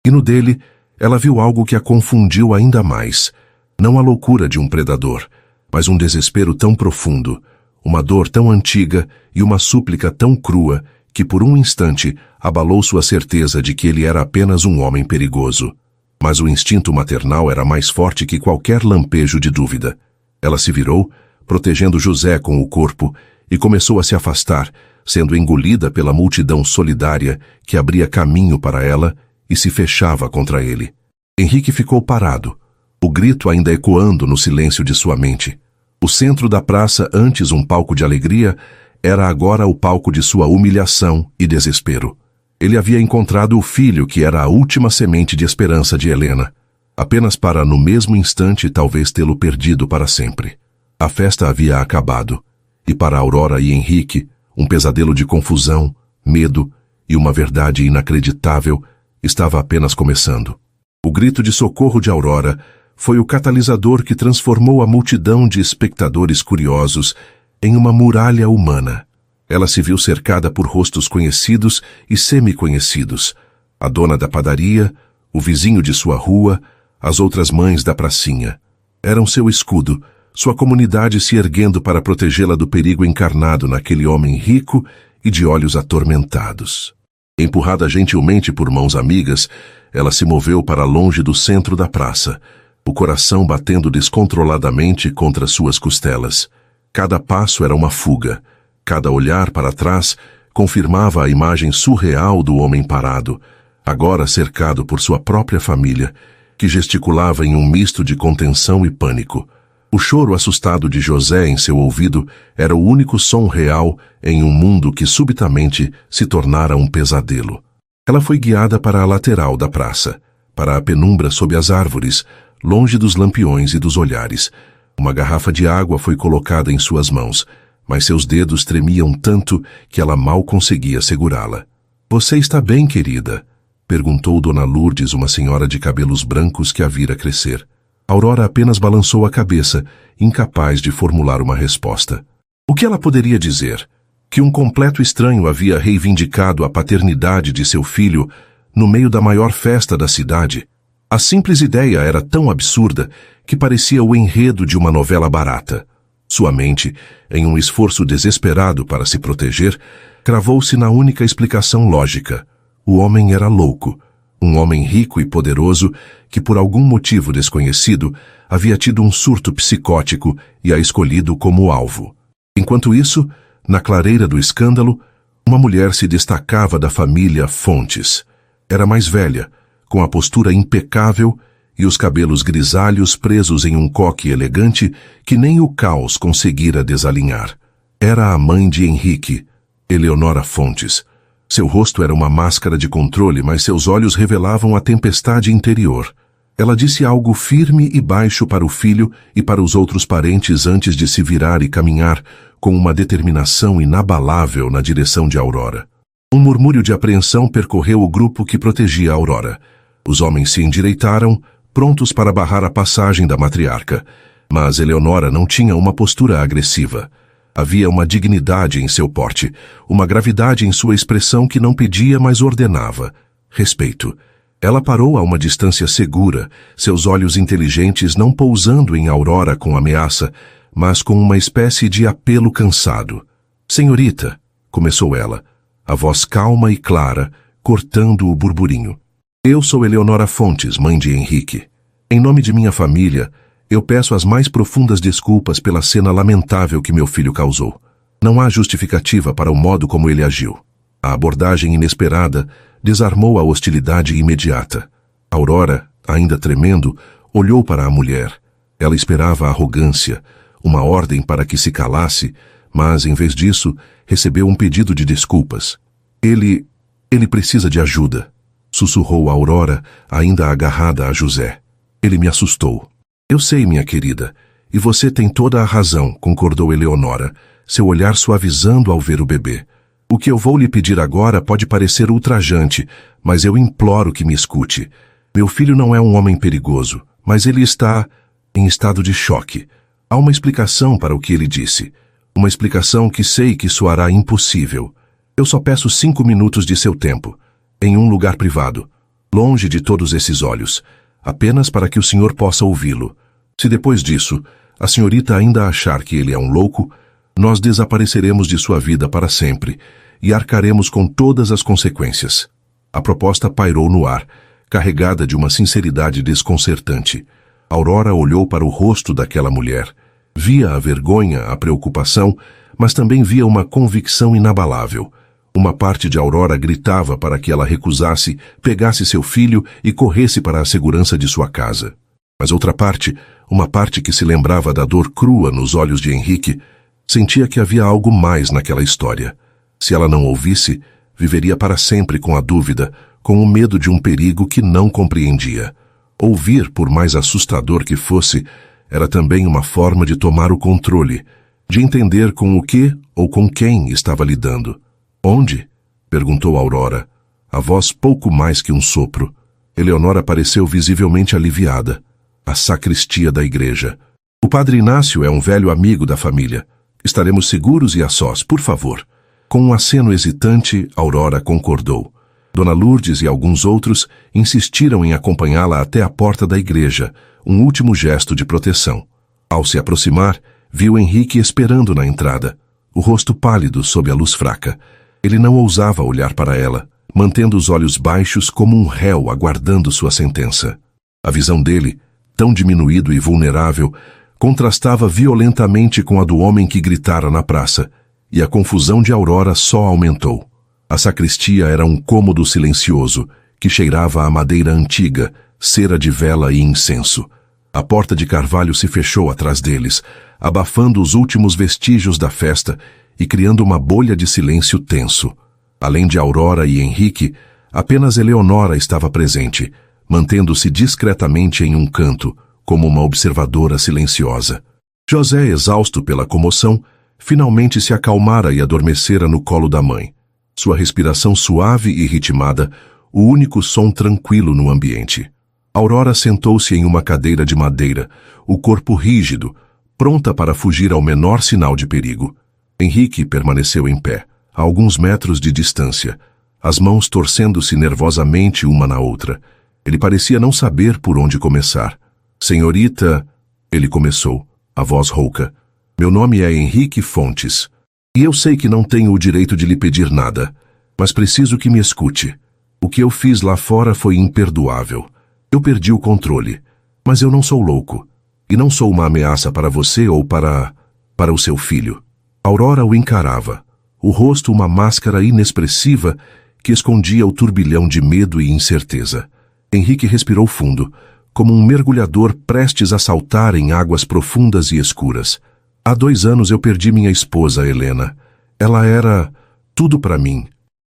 A: E no dele, ela viu algo que a confundiu ainda mais. Não a loucura de um predador, mas um desespero tão profundo, uma dor tão antiga e uma súplica tão crua que por um instante abalou sua certeza de que ele era apenas um homem perigoso. Mas o instinto maternal era mais forte que qualquer lampejo de dúvida. Ela se virou, protegendo José com o corpo, e começou a se afastar, sendo engolida pela multidão solidária que abria caminho para ela e se fechava contra ele. Henrique ficou parado, o grito ainda ecoando no silêncio de sua mente. O centro da praça, antes um palco de alegria, era agora o palco de sua humilhação e desespero. Ele havia encontrado o filho que era a última semente de esperança de Helena, apenas para, no mesmo instante, talvez tê-lo perdido para sempre. A festa havia acabado, e para Aurora e Henrique, um pesadelo de confusão, medo e uma verdade inacreditável estava apenas começando. O grito de socorro de Aurora foi o catalisador que transformou a multidão de espectadores curiosos em uma muralha humana. Ela se viu cercada por rostos conhecidos e semi-conhecidos. A dona da padaria, o vizinho de sua rua, as outras mães da pracinha. Eram seu escudo, sua comunidade se erguendo para protegê-la do perigo encarnado naquele homem rico e de olhos atormentados. Empurrada gentilmente por mãos amigas, ela se moveu para longe do centro da praça, o coração batendo descontroladamente contra suas costelas. Cada passo era uma fuga. Cada olhar para trás confirmava a imagem surreal do homem parado, agora cercado por sua própria família, que gesticulava em um misto de contenção e pânico. O choro assustado de José em seu ouvido era o único som real em um mundo que subitamente se tornara um pesadelo. Ela foi guiada para a lateral da praça, para a penumbra sob as árvores, longe dos lampiões e dos olhares. Uma garrafa de água foi colocada em suas mãos, mas seus dedos tremiam tanto que ela mal conseguia segurá-la. Você está bem, querida? Perguntou Dona Lourdes, uma senhora de cabelos brancos que a vira crescer. Aurora apenas balançou a cabeça, incapaz de formular uma resposta. O que ela poderia dizer? Que um completo estranho havia reivindicado a paternidade de seu filho no meio da maior festa da cidade. A simples ideia era tão absurda que parecia o enredo de uma novela barata. Sua mente, em um esforço desesperado para se proteger, cravou-se na única explicação lógica. O homem era louco. Um homem rico e poderoso que, por algum motivo desconhecido, havia tido um surto psicótico e a escolhido como alvo. Enquanto isso, na clareira do escândalo, uma mulher se destacava da família Fontes. Era mais velha, com a postura impecável e os cabelos grisalhos presos em um coque elegante que nem o caos conseguira desalinhar. Era a mãe de Henrique, Eleonora Fontes. Seu rosto era uma máscara de controle, mas seus olhos revelavam a tempestade interior. Ela disse algo firme e baixo para o filho e para os outros parentes antes de se virar e caminhar com uma determinação inabalável na direção de Aurora. Um murmúrio de apreensão percorreu o grupo que protegia Aurora. Os homens se endireitaram, prontos para barrar a passagem da matriarca, mas Eleonora não tinha uma postura agressiva. Havia uma dignidade em seu porte, uma gravidade em sua expressão que não pedia, mas ordenava. Respeito. Ela parou a uma distância segura, seus olhos inteligentes não pousando em Aurora com ameaça, mas com uma espécie de apelo cansado. Senhorita, começou ela, a voz calma e clara, cortando o burburinho. Eu sou Eleonora Fontes, mãe de Henrique. Em nome de minha família, eu peço as mais profundas desculpas pela cena lamentável que meu filho causou. Não há justificativa para o modo como ele agiu. A abordagem inesperada desarmou a hostilidade imediata. Aurora, ainda tremendo, olhou para a mulher. Ela esperava a arrogância, uma ordem para que se calasse, mas, em vez disso, recebeu um pedido de desculpas. Ele precisa de ajuda, sussurrou Aurora, ainda agarrada a José. Ele me assustou. Eu sei, minha querida, e você tem toda a razão, concordou Eleonora, seu olhar suavizando ao ver o bebê. O que eu vou lhe pedir agora pode parecer ultrajante, mas eu imploro que me escute. Meu filho não é um homem perigoso, mas ele está em estado de choque. Há uma explicação para o que ele disse. Uma explicação que sei que soará impossível. Eu só peço 5 minutos de seu tempo, em um lugar privado, longe de todos esses olhos, apenas para que o senhor possa ouvi-lo. Se depois disso, a senhorita ainda achar que ele é um louco, nós desapareceremos de sua vida para sempre e arcaremos com todas as consequências. A proposta pairou no ar, carregada de uma sinceridade desconcertante. Aurora olhou para o rosto daquela mulher. Via a vergonha, a preocupação, mas também via uma convicção inabalável. Uma parte de Aurora gritava para que ela recusasse, pegasse seu filho e corresse para a segurança de sua casa. Mas outra parte, uma parte que se lembrava da dor crua nos olhos de Henrique, sentia que havia algo mais naquela história. Se ela não ouvisse, viveria para sempre com a dúvida, com o medo de um perigo que não compreendia. Ouvir, por mais assustador que fosse, era também uma forma de tomar o controle, de entender com o que ou com quem estava lidando. Onde? Perguntou Aurora. A voz pouco mais que um sopro. Eleonora pareceu visivelmente aliviada. A sacristia da igreja. O padre Inácio é um velho amigo da família. Estaremos seguros e a sós, por favor. Com um aceno hesitante, Aurora concordou. Dona Lourdes e alguns outros insistiram em acompanhá-la até a porta da igreja, um último gesto de proteção. Ao se aproximar, viu Henrique esperando na entrada, o rosto pálido sob a luz fraca. Ele não ousava olhar para ela, mantendo os olhos baixos como um réu aguardando sua sentença. A visão dele, tão diminuído e vulnerável, contrastava violentamente com a do homem que gritara na praça, e a confusão de Aurora só aumentou. A sacristia era um cômodo silencioso, que cheirava a madeira antiga, cera de vela e incenso. A porta de carvalho se fechou atrás deles, abafando os últimos vestígios da festa e criando uma bolha de silêncio tenso. Além de Aurora e Henrique, apenas Eleonora estava presente, mantendo-se discretamente em um canto, como uma observadora silenciosa. José, exausto pela comoção, finalmente se acalmara e adormecera no colo da mãe. Sua respiração suave e ritmada, o único som tranquilo no ambiente. Aurora sentou-se em uma cadeira de madeira, o corpo rígido, pronta para fugir ao menor sinal de perigo. Henrique permaneceu em pé, a alguns metros de distância, as mãos torcendo-se nervosamente uma na outra. Ele parecia não saber por onde começar. Senhorita, ele começou, a voz rouca. Meu nome é Henrique Fontes. E eu sei que não tenho o direito de lhe pedir nada, mas preciso que me escute. O que eu fiz lá fora foi imperdoável. Eu perdi o controle, mas eu não sou louco. E não sou uma ameaça para você ou para o seu filho. Aurora o encarava, o rosto uma máscara inexpressiva que escondia o turbilhão de medo e incerteza. Henrique respirou fundo, como um mergulhador prestes a saltar em águas profundas e escuras. Há 2 anos eu perdi minha esposa, Helena. Ela era tudo para mim.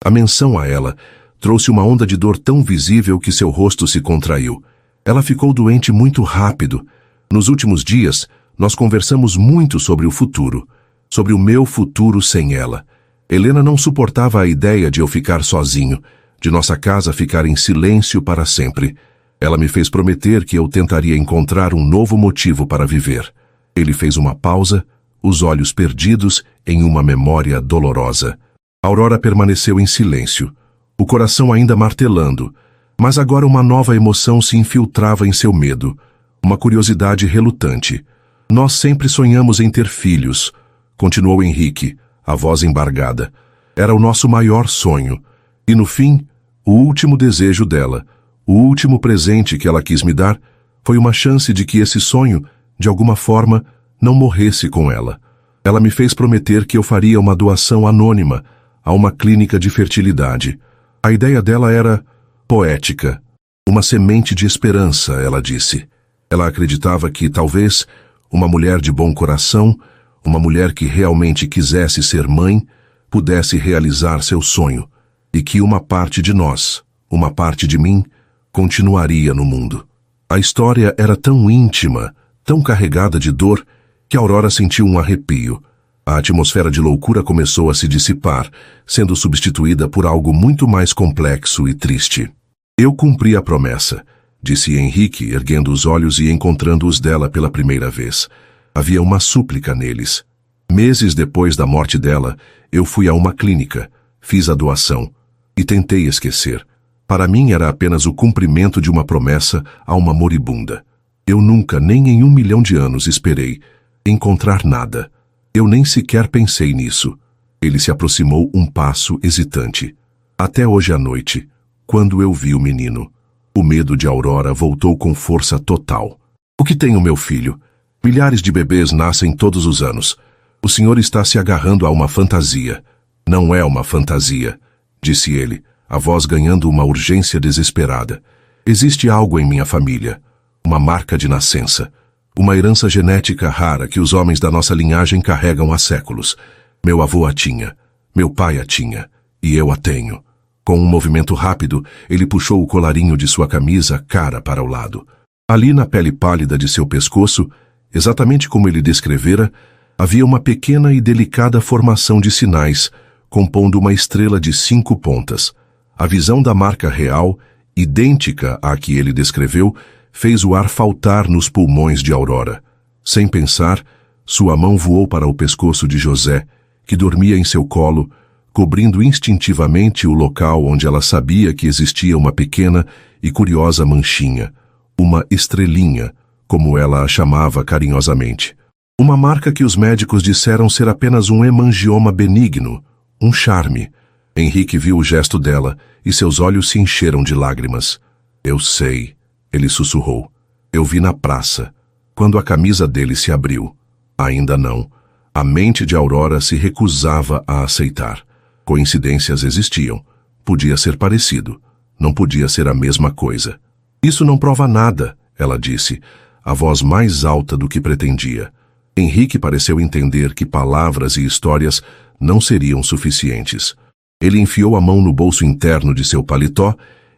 A: A menção a ela trouxe uma onda de dor tão visível que seu rosto se contraiu. Ela ficou doente muito rápido. Nos últimos dias, nós conversamos muito sobre o futuro, sobre o meu futuro sem ela. Helena não suportava a ideia de eu ficar sozinho, de nossa casa ficar em silêncio para sempre. Ela me fez prometer que eu tentaria encontrar um novo motivo para viver. Ele fez uma pausa, os olhos perdidos em uma memória dolorosa. Aurora permaneceu em silêncio, o coração ainda martelando, mas agora uma nova emoção se infiltrava em seu medo, uma curiosidade relutante. Nós sempre sonhamos em ter filhos, continuou Henrique, a voz embargada. Era o nosso maior sonho. E no fim, o último desejo dela, o último presente que ela quis me dar, foi uma chance de que esse sonho, de alguma forma, não morresse com ela. Ela me fez prometer que eu faria uma doação anônima a uma clínica de fertilidade. A ideia dela era poética. Uma semente de esperança, ela disse. Ela acreditava que, talvez, uma mulher de bom coração, uma mulher que realmente quisesse ser mãe, pudesse realizar seu sonho, e que uma parte de nós, uma parte de mim, continuaria no mundo. A história era tão íntima, tão carregada de dor, que Aurora sentiu um arrepio. A atmosfera de loucura começou a se dissipar, sendo substituída por algo muito mais complexo e triste. Eu cumpri a promessa, disse Henrique, erguendo os olhos e encontrando os dela pela primeira vez. Havia uma súplica neles. Meses depois da morte dela, eu fui a uma clínica, fiz a doação e tentei esquecer. Para mim era apenas o cumprimento de uma promessa a uma moribunda. Eu nunca, nem em 1 milhão de anos, esperei encontrar nada. Eu nem sequer pensei nisso. Ele se aproximou um passo hesitante. Até hoje à noite, quando eu vi o menino, o medo de Aurora voltou com força total. O que tem o meu filho? Milhares de bebês nascem todos os anos. O senhor está se agarrando a uma fantasia. Não é uma fantasia, disse ele, a voz ganhando uma urgência desesperada. Existe algo em minha família, uma marca de nascença, uma herança genética rara que os homens da nossa linhagem carregam há séculos. Meu avô a tinha, meu pai a tinha, e eu a tenho. Com um movimento rápido, ele puxou o colarinho de sua camisa cara para o lado. Ali na pele pálida de seu pescoço, exatamente como ele descrevera, havia uma pequena e delicada formação de sinais, compondo uma estrela de 5 pontas. A visão da marca real, idêntica à que ele descreveu, fez o ar faltar nos pulmões de Aurora. Sem pensar, sua mão voou para o pescoço de José, que dormia em seu colo, cobrindo instintivamente o local onde ela sabia que existia uma pequena e curiosa manchinha, uma estrelinha, como ela a chamava carinhosamente. Uma marca que os médicos disseram ser apenas um hemangioma benigno, um charme. Henrique viu o gesto dela e seus olhos se encheram de lágrimas. Eu sei, ele sussurrou. Eu vi na praça, quando a camisa dele se abriu. Ainda não. A mente de Aurora se recusava a aceitar. Coincidências existiam. Podia ser parecido. Não podia ser a mesma coisa. Isso não prova nada, ela disse, a voz mais alta do que pretendia. Henrique pareceu entender que palavras e histórias não seriam suficientes. Ele enfiou a mão no bolso interno de seu paletó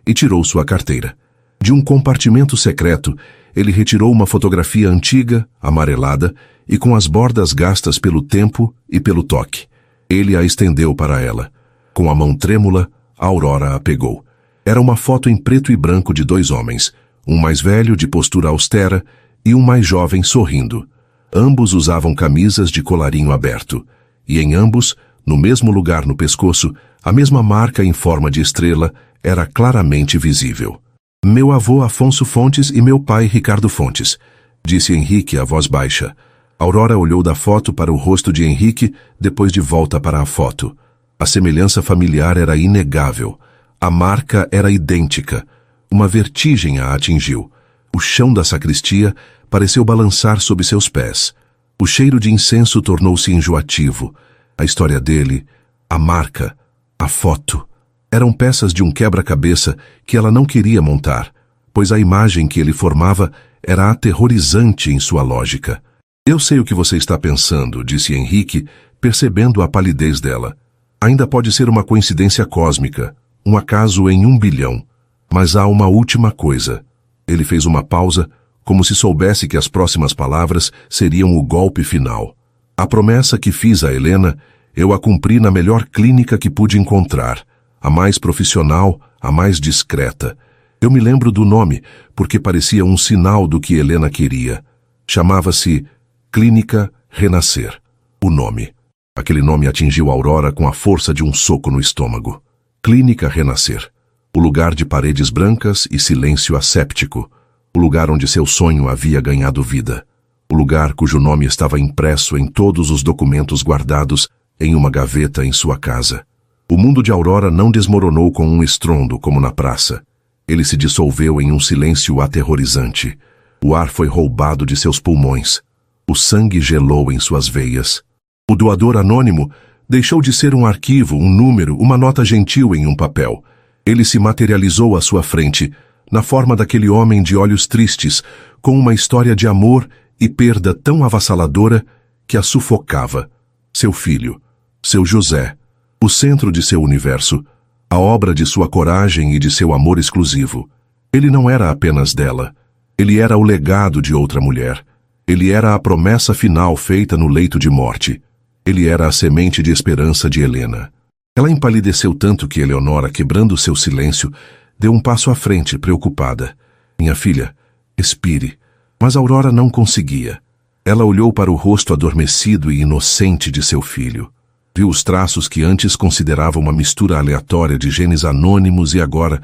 A: e tirou sua carteira. De um compartimento secreto, ele retirou uma fotografia antiga, amarelada, e com as bordas gastas pelo tempo e pelo toque. Ele a estendeu para ela. Com a mão trêmula, Aurora a pegou. Era uma foto em preto e branco de 2 homens, um mais velho, de postura austera, e um mais jovem, sorrindo. Ambos usavam camisas de colarinho aberto, e em ambos, no mesmo lugar no pescoço, a mesma marca em forma de estrela era claramente visível. Meu avô Afonso Fontes e meu pai Ricardo Fontes, disse Henrique, a voz baixa. Aurora olhou da foto para o rosto de Henrique, depois de volta para a foto. A semelhança familiar era inegável. A marca era idêntica. Uma vertigem a atingiu. O chão da sacristia pareceu balançar sob seus pés. O cheiro de incenso tornou-se enjoativo. A história dele, a marca, a foto, eram peças de um quebra-cabeça que ela não queria montar. pois a imagem que ele formava era aterrorizante em sua lógica. Eu sei o que você está pensando, disse Henrique, percebendo a palidez dela. Ainda pode ser uma coincidência cósmica, um acaso em 1 bilhão. Mas há uma última coisa. Ele fez uma pausa, como se soubesse que as próximas palavras seriam o golpe final. A promessa que fiz a Helena, eu a cumpri na melhor clínica que pude encontrar, a mais profissional, a mais discreta. Eu me lembro do nome, porque parecia um sinal do que Helena queria. Chamava-se Clínica Renascer. O nome. Aquele nome atingiu Aurora com a força de um soco no estômago. Clínica Renascer. O lugar de paredes brancas e silêncio asséptico. O lugar onde seu sonho havia ganhado vida. O lugar cujo nome estava impresso em todos os documentos guardados em uma gaveta em sua casa. O mundo de Aurora não desmoronou com um estrondo como na praça. Ele se dissolveu em um silêncio aterrorizante. O ar foi roubado de seus pulmões. O sangue gelou em suas veias. O doador anônimo deixou de ser um arquivo, um número, uma nota gentil em um papel. Ele se materializou à sua frente, na forma daquele homem de olhos tristes, com uma história de amor e perda tão avassaladora que a sufocava. Seu filho, seu José, o centro de seu universo, a obra de sua coragem e de seu amor exclusivo. Ele não era apenas dela. Ele era o legado de outra mulher. Ele era a promessa final feita no leito de morte. Ele era a semente de esperança de Helena. Ela empalideceu tanto que Eleonora, quebrando seu silêncio, deu um passo à frente, preocupada. Minha filha, expire. Mas Aurora não conseguia. Ela olhou para o rosto adormecido e inocente de seu filho. Viu os traços que antes considerava uma mistura aleatória de genes anônimos e agora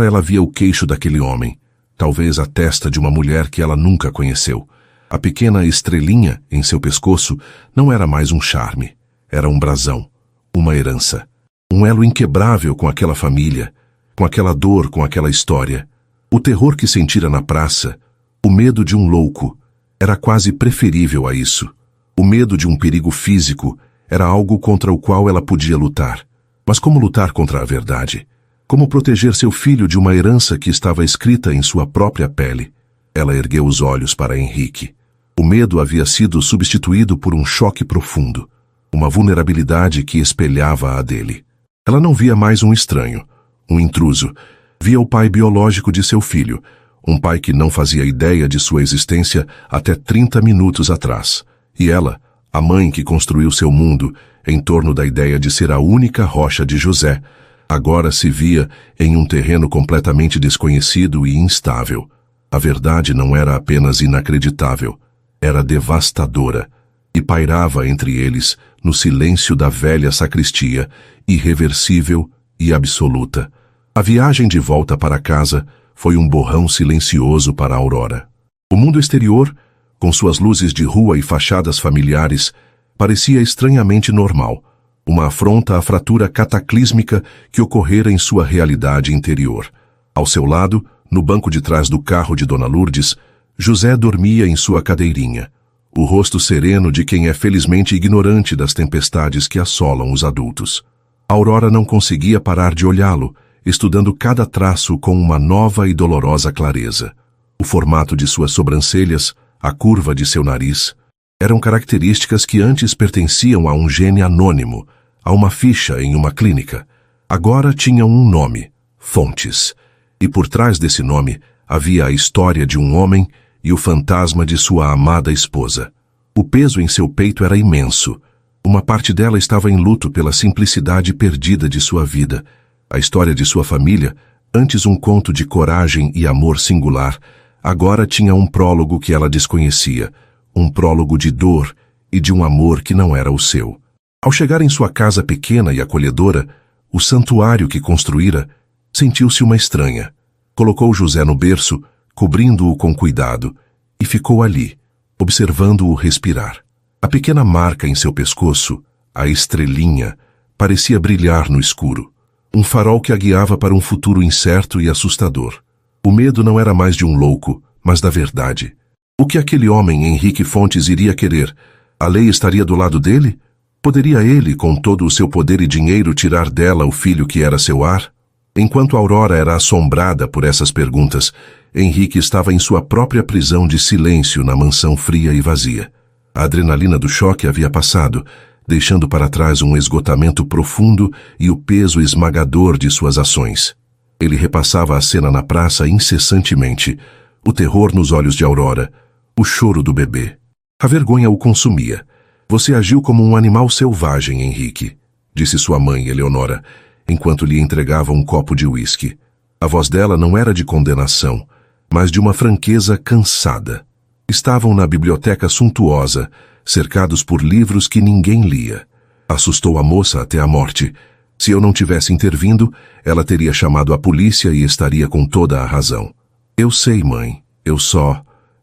A: ela via o queixo daquele homem. Talvez a testa de uma mulher que ela nunca conheceu. A pequena estrelinha em seu pescoço não era mais um charme. Era um brasão, uma herança. Um elo inquebrável com aquela família, com aquela dor, com aquela história. O terror que sentira na praça, o medo de um louco, era quase preferível a isso. O medo de um perigo físico era algo contra o qual ela podia lutar. Mas como lutar contra a verdade? Como proteger seu filho de uma herança que estava escrita em sua própria pele? Ela ergueu os olhos para Henrique. O medo havia sido substituído por um choque profundo, uma vulnerabilidade que espelhava a dele. Ela não via mais um estranho, um intruso. Via o pai biológico de seu filho, um pai que não fazia ideia de sua existência até 30 minutos atrás. E ela, a mãe que construiu seu mundo em torno da ideia de ser a única rocha de José, agora se via em um terreno completamente desconhecido e instável. A verdade não era apenas inacreditável, era devastadora, e pairava entre eles, no silêncio da velha sacristia, irreversível e absoluta. A viagem de volta para casa foi um borrão silencioso para Aurora. O mundo exterior, com suas luzes de rua e fachadas familiares, parecia estranhamente normal, uma afronta à fratura cataclísmica que ocorrera em sua realidade interior. Ao seu lado, no banco de trás do carro de Dona Lourdes, José dormia em sua cadeirinha, o rosto sereno de quem é felizmente ignorante das tempestades que assolam os adultos. Aurora não conseguia parar de olhá-lo, estudando cada traço com uma nova e dolorosa clareza. O formato de suas sobrancelhas, a curva de seu nariz, eram características que antes pertenciam a um gene anônimo, a uma ficha em uma clínica. Agora tinham um nome, Fontes, e por trás desse nome havia a história de um homem e o fantasma de sua amada esposa. O peso em seu peito era imenso. Uma parte dela estava em luto pela simplicidade perdida de sua vida. A história de sua família, antes um conto de coragem e amor singular, agora tinha um prólogo que ela desconhecia, um prólogo de dor e de um amor que não era o seu. Ao chegar em sua casa pequena e acolhedora, o santuário que construíra, sentiu-se uma estranha. Colocou José no berço, cobrindo-o com cuidado, e ficou ali, observando-o respirar. A pequena marca em seu pescoço, a estrelinha, parecia brilhar no escuro. Um farol que a guiava para um futuro incerto e assustador. O medo não era mais de um louco, mas da verdade. O que aquele homem, Henrique Fontes, iria querer? A lei estaria do lado dele? Poderia ele, com todo o seu poder e dinheiro, tirar dela o filho que era seu ar? Enquanto Aurora era assombrada por essas perguntas, Henrique estava em sua própria prisão de silêncio na mansão fria e vazia. A adrenalina do choque havia passado, deixando para trás um esgotamento profundo e o peso esmagador de suas ações. Ele repassava a cena na praça incessantemente, o terror nos olhos de Aurora, o choro do bebê. A vergonha o consumia. Você agiu como um animal selvagem, Henrique, disse sua mãe, Eleonora, enquanto lhe entregava um copo de uísque. A voz dela não era de condenação, mas de uma franqueza cansada. Estavam na biblioteca suntuosa, cercados por livros que ninguém lia. Assustou a moça até a morte. Se eu não tivesse intervindo, ela teria chamado a polícia e estaria com toda a razão. Eu sei, mãe.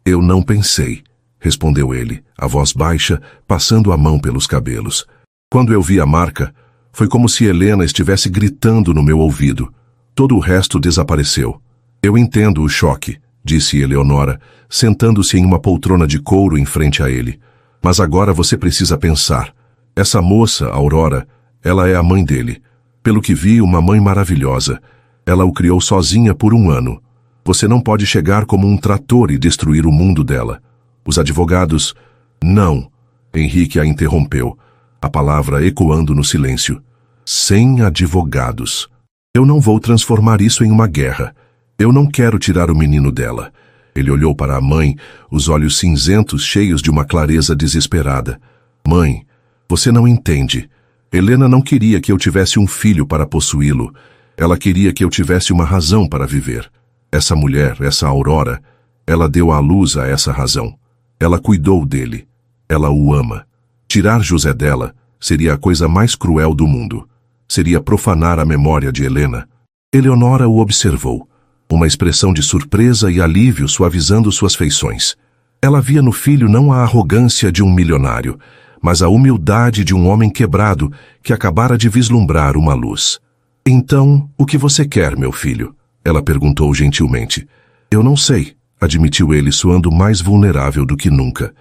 A: Eu não pensei, respondeu ele, a voz baixa, passando a mão pelos cabelos. Quando eu vi a marca, foi como se Helena estivesse gritando no meu ouvido. Todo o resto desapareceu. Eu entendo o choque, disse Eleonora, sentando-se em uma poltrona de couro em frente a ele. Mas agora você precisa pensar. Essa moça, Aurora, ela é a mãe dele. Pelo que vi, uma mãe maravilhosa. Ela o criou sozinha por 1 ano. Você não pode chegar como um trator e destruir o mundo dela. Os advogados... Não, Henrique a interrompeu, a palavra ecoando no silêncio. Sem advogados. Eu não vou transformar isso em uma guerra. Eu não quero tirar o menino dela. Ele olhou para a mãe, os olhos cinzentos cheios de uma clareza desesperada. Mãe, você não entende. Helena não queria que eu tivesse um filho para possuí-lo. Ela queria que eu tivesse uma razão para viver. Essa mulher, essa Aurora, ela deu à luz a essa razão. Ela cuidou dele. Ela o ama. Tirar José dela seria a coisa mais cruel do mundo. Seria profanar a memória de Helena. Eleonora o observou, uma expressão de surpresa e alívio suavizando suas feições. Ela via no filho não a arrogância de um milionário, mas a humildade de um homem quebrado que acabara de vislumbrar uma luz. Então, o que você quer, meu filho? Ela perguntou gentilmente. Eu não sei, admitiu ele, soando mais vulnerável do que nunca.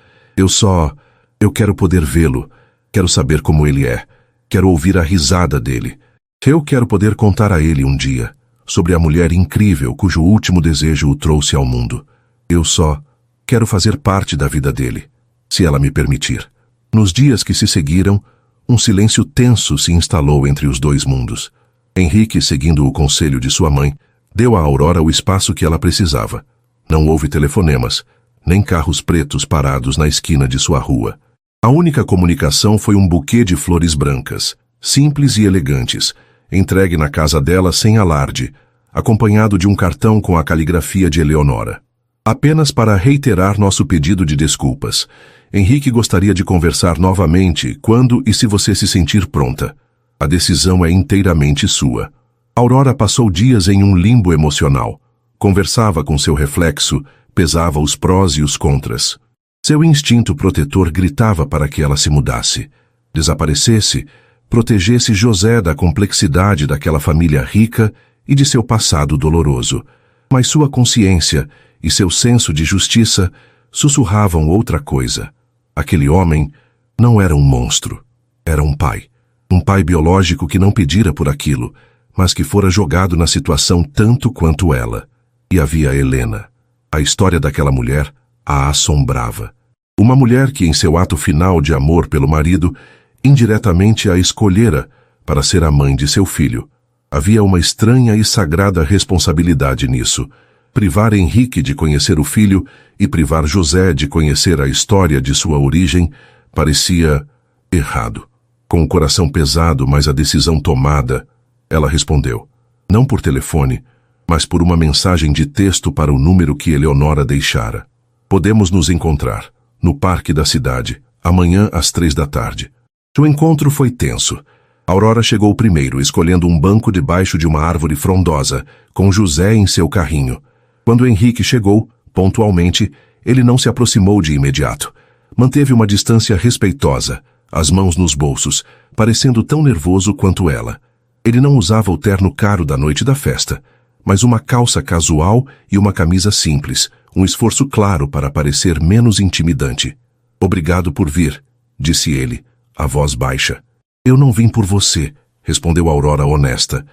A: Eu quero poder vê-lo. Quero saber como ele é. Quero ouvir a risada dele. Eu quero poder contar a ele um dia sobre a mulher incrível cujo último desejo o trouxe ao mundo. Eu só quero fazer parte da vida dele, se ela me permitir. Nos dias que se seguiram, um silêncio tenso se instalou entre os dois mundos. Henrique, seguindo o conselho de sua mãe, deu a Aurora o espaço que ela precisava. Não houve telefonemas, nem carros pretos parados na esquina de sua rua. A única comunicação foi um buquê de flores brancas, simples e elegantes, entregue na casa dela sem alarde, acompanhado de um cartão com a caligrafia de Eleonora. Apenas para reiterar nosso pedido de desculpas. Henrique gostaria de conversar novamente quando e se você se sentir pronta. A decisão é inteiramente sua. Aurora passou dias em um limbo emocional. Conversava com seu reflexo, pesava os prós e os contras. Seu instinto protetor gritava para que ela se mudasse, desaparecesse, protegesse José da complexidade daquela família rica e de seu passado doloroso. Mas sua consciência e seu senso de justiça sussurravam outra coisa. Aquele homem não era um monstro, era um pai. Um pai biológico que não pedira por aquilo, mas que fora jogado na situação tanto quanto ela. E havia Helena. A história daquela mulher a assombrava. Uma mulher que, em seu ato final de amor pelo marido, indiretamente a escolhera para ser a mãe de seu filho. Havia uma estranha e sagrada responsabilidade nisso. Privar Henrique de conhecer o filho e privar José de conhecer a história de sua origem parecia errado. Com o coração pesado, mas a decisão tomada, ela respondeu. Não por telefone, mas por uma mensagem de texto para o número que Eleonora deixara. Podemos nos encontrar, no parque da cidade, amanhã às 3 da tarde. O encontro foi tenso. Aurora chegou primeiro, escolhendo um banco debaixo de uma árvore frondosa, com José em seu carrinho. Quando Henrique chegou, pontualmente, ele não se aproximou de imediato. Manteve uma distância respeitosa, as mãos nos bolsos, parecendo tão nervoso quanto ela. Ele não usava o terno caro da noite da festa, mas uma calça casual e uma camisa simples, um esforço claro para parecer menos intimidante. Obrigado por vir, disse ele, a voz baixa. Eu não vim por você, respondeu Aurora honesta.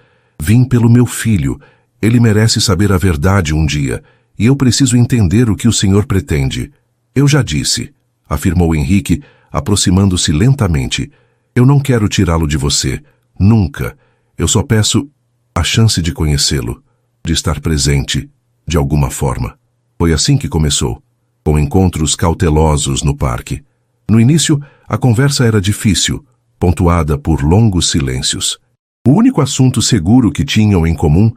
A: Vim pelo meu filho. Ele merece saber a verdade um dia, e eu preciso entender o que o senhor pretende. Eu já disse, afirmou Henrique, aproximando-se lentamente. Eu não quero tirá-lo de você. Nunca. Eu só peço a chance de conhecê-lo, de estar presente, de alguma forma. Foi assim que começou, com encontros cautelosos no parque. No início, a conversa era difícil, pontuada por longos silêncios. O único assunto seguro que tinham em comum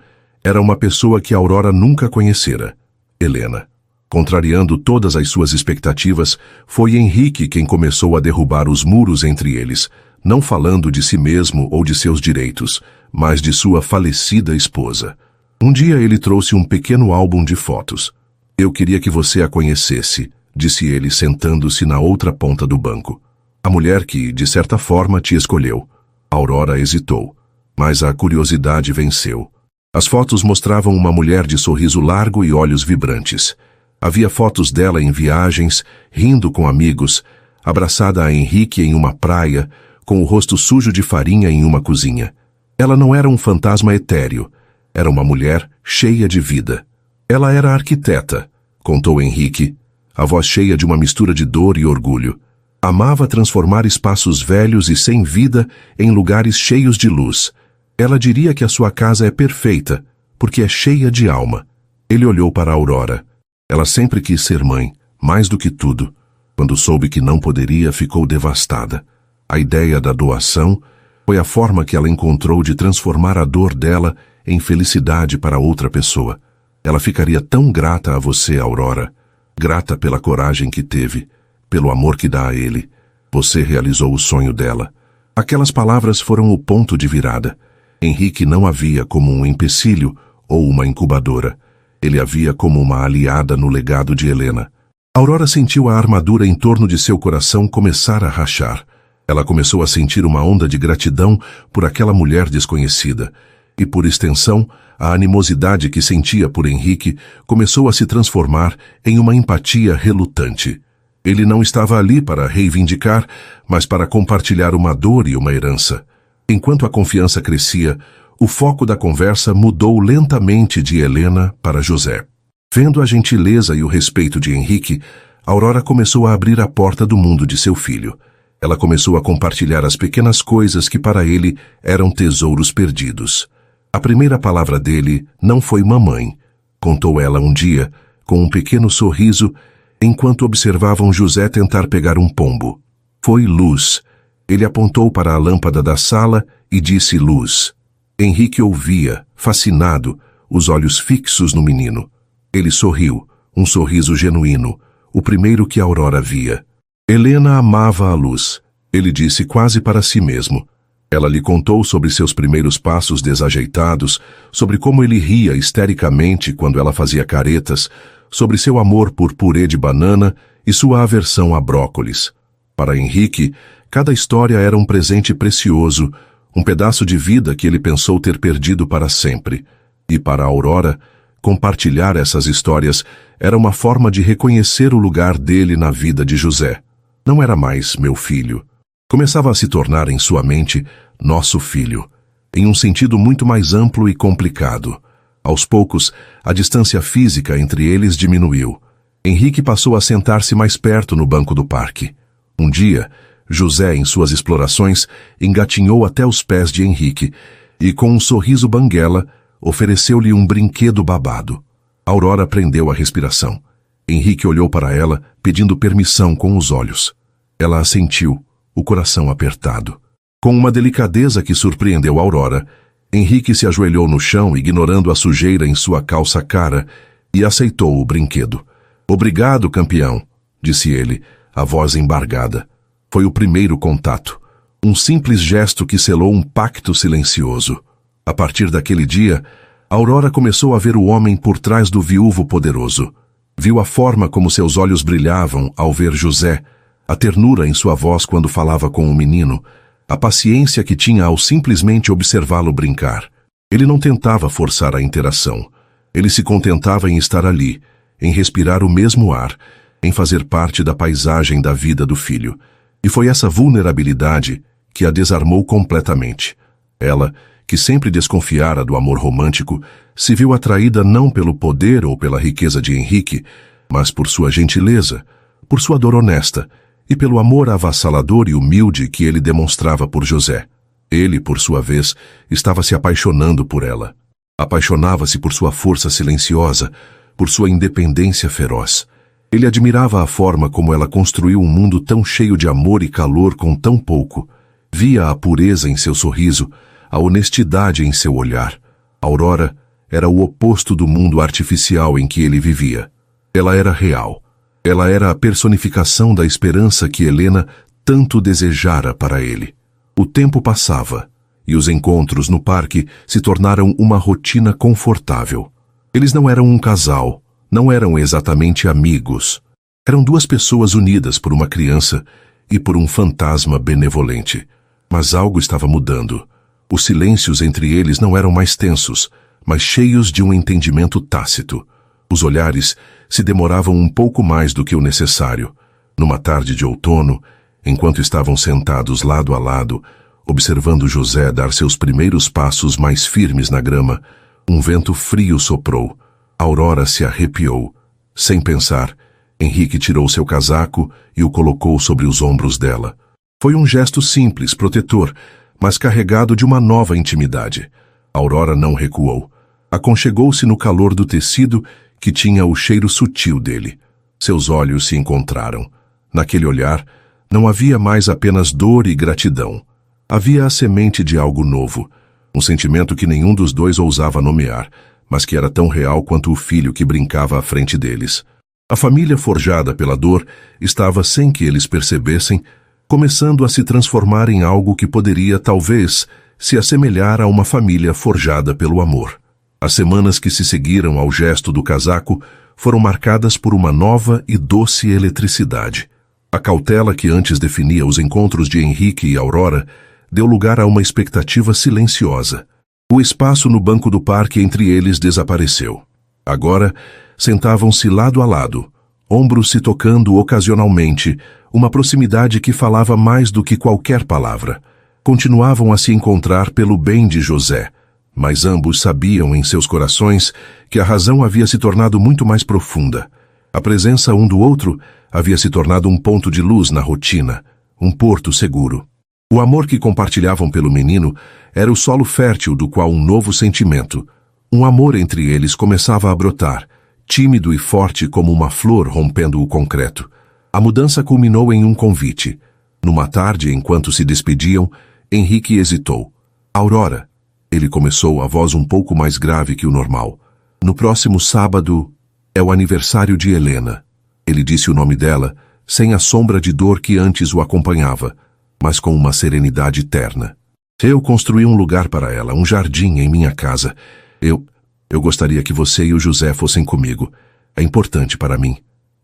A: era uma pessoa que Aurora nunca conhecera, Helena. Contrariando todas as suas expectativas, foi Henrique quem começou a derrubar os muros entre eles, não falando de si mesmo ou de seus direitos, mas de sua falecida esposa. Um dia ele trouxe um pequeno álbum de fotos. Eu queria que você a conhecesse, disse ele sentando-se na outra ponta do banco. A mulher que, de certa forma, te escolheu. Aurora hesitou, mas a curiosidade venceu. As fotos mostravam uma mulher de sorriso largo e olhos vibrantes. Havia fotos dela em viagens, rindo com amigos, abraçada a Henrique em uma praia, com o rosto sujo de farinha em uma cozinha. Ela não era um fantasma etéreo, era uma mulher cheia de vida. Ela era arquiteta, contou Henrique, a voz cheia de uma mistura de dor e orgulho. Amava transformar espaços velhos e sem vida em lugares cheios de luz. Ela diria que a sua casa é perfeita, porque é cheia de alma. Ele olhou para Aurora. Ela sempre quis ser mãe, mais do que tudo. Quando soube que não poderia, ficou devastada. A ideia da doação foi a forma que ela encontrou de transformar a dor dela em felicidade para outra pessoa. Ela ficaria tão grata a você, Aurora. Grata pela coragem que teve, pelo amor que dá a ele. Você realizou o sonho dela. Aquelas palavras foram o ponto de virada. Henrique não a via como um empecilho ou uma incubadora. Ele a via como uma aliada no legado de Helena. Aurora sentiu a armadura em torno de seu coração começar a rachar. Ela começou a sentir uma onda de gratidão por aquela mulher desconhecida. E, por extensão, a animosidade que sentia por Henrique começou a se transformar em uma empatia relutante. Ele não estava ali para reivindicar, mas para compartilhar uma dor e uma herança. Enquanto a confiança crescia, o foco da conversa mudou lentamente de Helena para José. Vendo a gentileza e o respeito de Henrique, Aurora começou a abrir a porta do mundo de seu filho. Ela começou a compartilhar as pequenas coisas que para ele eram tesouros perdidos. A primeira palavra dele não foi mamãe, contou ela um dia, com um pequeno sorriso, enquanto observavam José tentar pegar um pombo. Foi luz. Ele apontou para a lâmpada da sala e disse luz. Henrique ouvia, fascinado, os olhos fixos no menino. Ele sorriu, um sorriso genuíno, o primeiro que Aurora via. Helena amava a luz, ele disse quase para si mesmo. Ela lhe contou sobre seus primeiros passos desajeitados, sobre como ele ria histericamente quando ela fazia caretas, sobre seu amor por purê de banana e sua aversão a brócolis. Para Henrique, cada história era um presente precioso, um pedaço de vida que ele pensou ter perdido para sempre. E para Aurora, compartilhar essas histórias era uma forma de reconhecer o lugar dele na vida de José. Não era mais meu filho. Começava a se tornar em sua mente nosso filho, em um sentido muito mais amplo e complicado. Aos poucos, a distância física entre eles diminuiu. Henrique passou a sentar-se mais perto no banco do parque. Um dia, José, em suas explorações, engatinhou até os pés de Henrique e, com um sorriso banguela, ofereceu-lhe um brinquedo babado. Aurora prendeu a respiração. Henrique olhou para ela, pedindo permissão com os olhos. Ela assentiu, o coração apertado. Com uma delicadeza que surpreendeu Aurora, Henrique se ajoelhou no chão, ignorando a sujeira em sua calça cara, e aceitou o brinquedo. Obrigado, campeão, disse ele, a voz embargada. Foi o primeiro contato. Um simples gesto que selou um pacto silencioso. A partir daquele dia, Aurora começou a ver o homem por trás do viúvo poderoso. Viu a forma como seus olhos brilhavam ao ver José, a ternura em sua voz quando falava com o menino, a paciência que tinha ao simplesmente observá-lo brincar. Ele não tentava forçar a interação. Ele se contentava em estar ali, em respirar o mesmo ar, em fazer parte da paisagem da vida do filho. E foi essa vulnerabilidade que a desarmou completamente. Ela, que sempre desconfiara do amor romântico, se viu atraída não pelo poder ou pela riqueza de Henrique, mas por sua gentileza, por sua dor honesta e pelo amor avassalador e humilde que ele demonstrava por José. Ele, por sua vez, estava se apaixonando por ela. Apaixonava-se por sua força silenciosa, por sua independência feroz. Ele admirava a forma como ela construiu um mundo tão cheio de amor e calor com tão pouco. Via a pureza em seu sorriso, a honestidade em seu olhar. Aurora era o oposto do mundo artificial em que ele vivia. Ela era real. Ela era a personificação da esperança que Helena tanto desejara para ele. O tempo passava, e os encontros no parque se tornaram uma rotina confortável. Eles não eram um casal, não eram exatamente amigos. Eram duas pessoas unidas por uma criança e por um fantasma benevolente. Mas algo estava mudando. Os silêncios entre eles não eram mais tensos, mas cheios de um entendimento tácito. Os olhares se demoravam um pouco mais do que o necessário. Numa tarde de outono, enquanto estavam sentados lado a lado, observando José dar seus primeiros passos mais firmes na grama, um vento frio soprou. Aurora se arrepiou. Sem pensar, Henrique tirou seu casaco e o colocou sobre os ombros dela. Foi um gesto simples, protetor, mas carregado de uma nova intimidade. Aurora não recuou. Aconchegou-se no calor do tecido que tinha o cheiro sutil dele. Seus olhos se encontraram. Naquele olhar, não havia mais apenas dor e gratidão. Havia a semente de algo novo, um sentimento que nenhum dos dois ousava nomear, mas que era tão real quanto o filho que brincava à frente deles. A família forjada pela dor estava, sem que eles percebessem, começando a se transformar em algo que poderia, talvez, se assemelhar a uma família forjada pelo amor. As semanas que se seguiram ao gesto do casaco foram marcadas por uma nova e doce eletricidade. A cautela que antes definia os encontros de Henrique e Aurora deu lugar a uma expectativa silenciosa. O espaço no banco do parque entre eles desapareceu. Agora, sentavam-se lado a lado, ombros se tocando ocasionalmente, uma proximidade que falava mais do que qualquer palavra. Continuavam a se encontrar pelo bem de José, mas ambos sabiam em seus corações que a razão havia se tornado muito mais profunda. A presença um do outro havia se tornado um ponto de luz na rotina, um porto seguro. O amor que compartilhavam pelo menino era o solo fértil do qual um novo sentimento, um amor entre eles começava a brotar, tímido e forte como uma flor rompendo o concreto. A mudança culminou em um convite. Numa tarde, enquanto se despediam, Henrique hesitou. Aurora, ele começou, a voz um pouco mais grave que o normal. No próximo sábado é o aniversário de Helena. Ele disse o nome dela, sem a sombra de dor que antes o acompanhava, mas com uma serenidade terna. Eu construí um lugar para ela, um jardim em minha casa. Eu gostaria que você e o José fossem comigo. É importante para mim.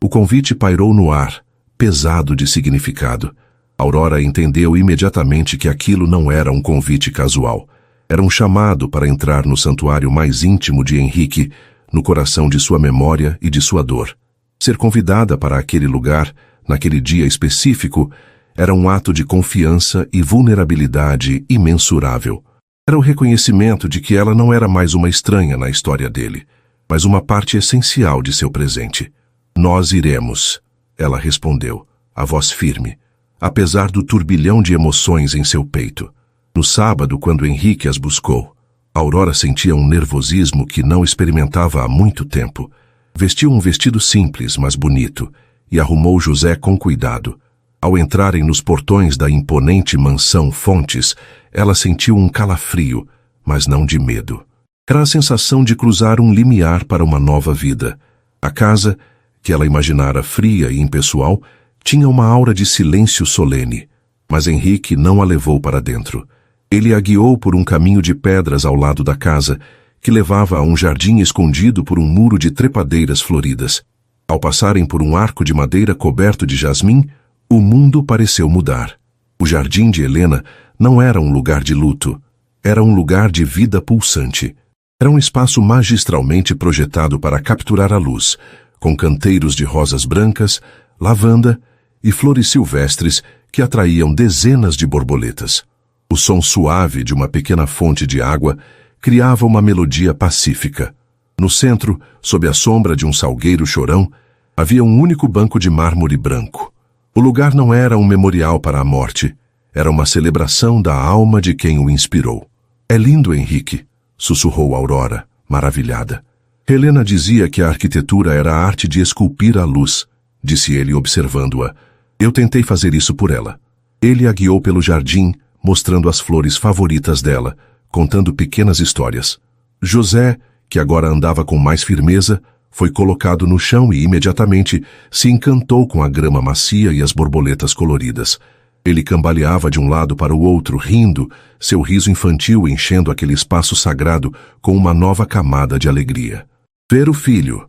A: O convite pairou no ar, pesado de significado. Aurora entendeu imediatamente que aquilo não era um convite casual. Era um chamado para entrar no santuário mais íntimo de Henrique, no coração de sua memória e de sua dor. Ser convidada para aquele lugar, naquele dia específico, era um ato de confiança e vulnerabilidade imensurável. Era o reconhecimento de que ela não era mais uma estranha na história dele, mas uma parte essencial de seu presente. Nós iremos, ela respondeu, a voz firme, apesar do turbilhão de emoções em seu peito. No sábado, quando Henrique as buscou, Aurora sentia um nervosismo que não experimentava há muito tempo. Vestiu um vestido simples, mas bonito, e arrumou José com cuidado. Ao entrarem nos portões da imponente mansão Fontes, ela sentiu um calafrio, mas não de medo. Era a sensação de cruzar um limiar para uma nova vida. A casa, que ela imaginara fria e impessoal, tinha uma aura de silêncio solene, mas Henrique não a levou para dentro. Ele a guiou por um caminho de pedras ao lado da casa, que levava a um jardim escondido por um muro de trepadeiras floridas. Ao passarem por um arco de madeira coberto de jasmim, o mundo pareceu mudar. O jardim de Helena não era um lugar de luto, era um lugar de vida pulsante. Era um espaço magistralmente projetado para capturar a luz, com canteiros de rosas brancas, lavanda e flores silvestres que atraíam dezenas de borboletas. O som suave de uma pequena fonte de água criava uma melodia pacífica. No centro, sob a sombra de um salgueiro chorão, havia um único banco de mármore branco. O lugar não era um memorial para a morte, era uma celebração da alma de quem o inspirou. É lindo, Henrique, sussurrou Aurora, maravilhada. Helena dizia que a arquitetura era a arte de esculpir a luz, disse ele observando-a. Eu tentei fazer isso por ela. Ele a guiou pelo jardim, mostrando as flores favoritas dela, contando pequenas histórias. José, que agora andava com mais firmeza, foi colocado no chão e imediatamente se encantou com a grama macia e as borboletas coloridas. Ele cambaleava de um lado para o outro, rindo, seu riso infantil enchendo aquele espaço sagrado com uma nova camada de alegria. Ver o filho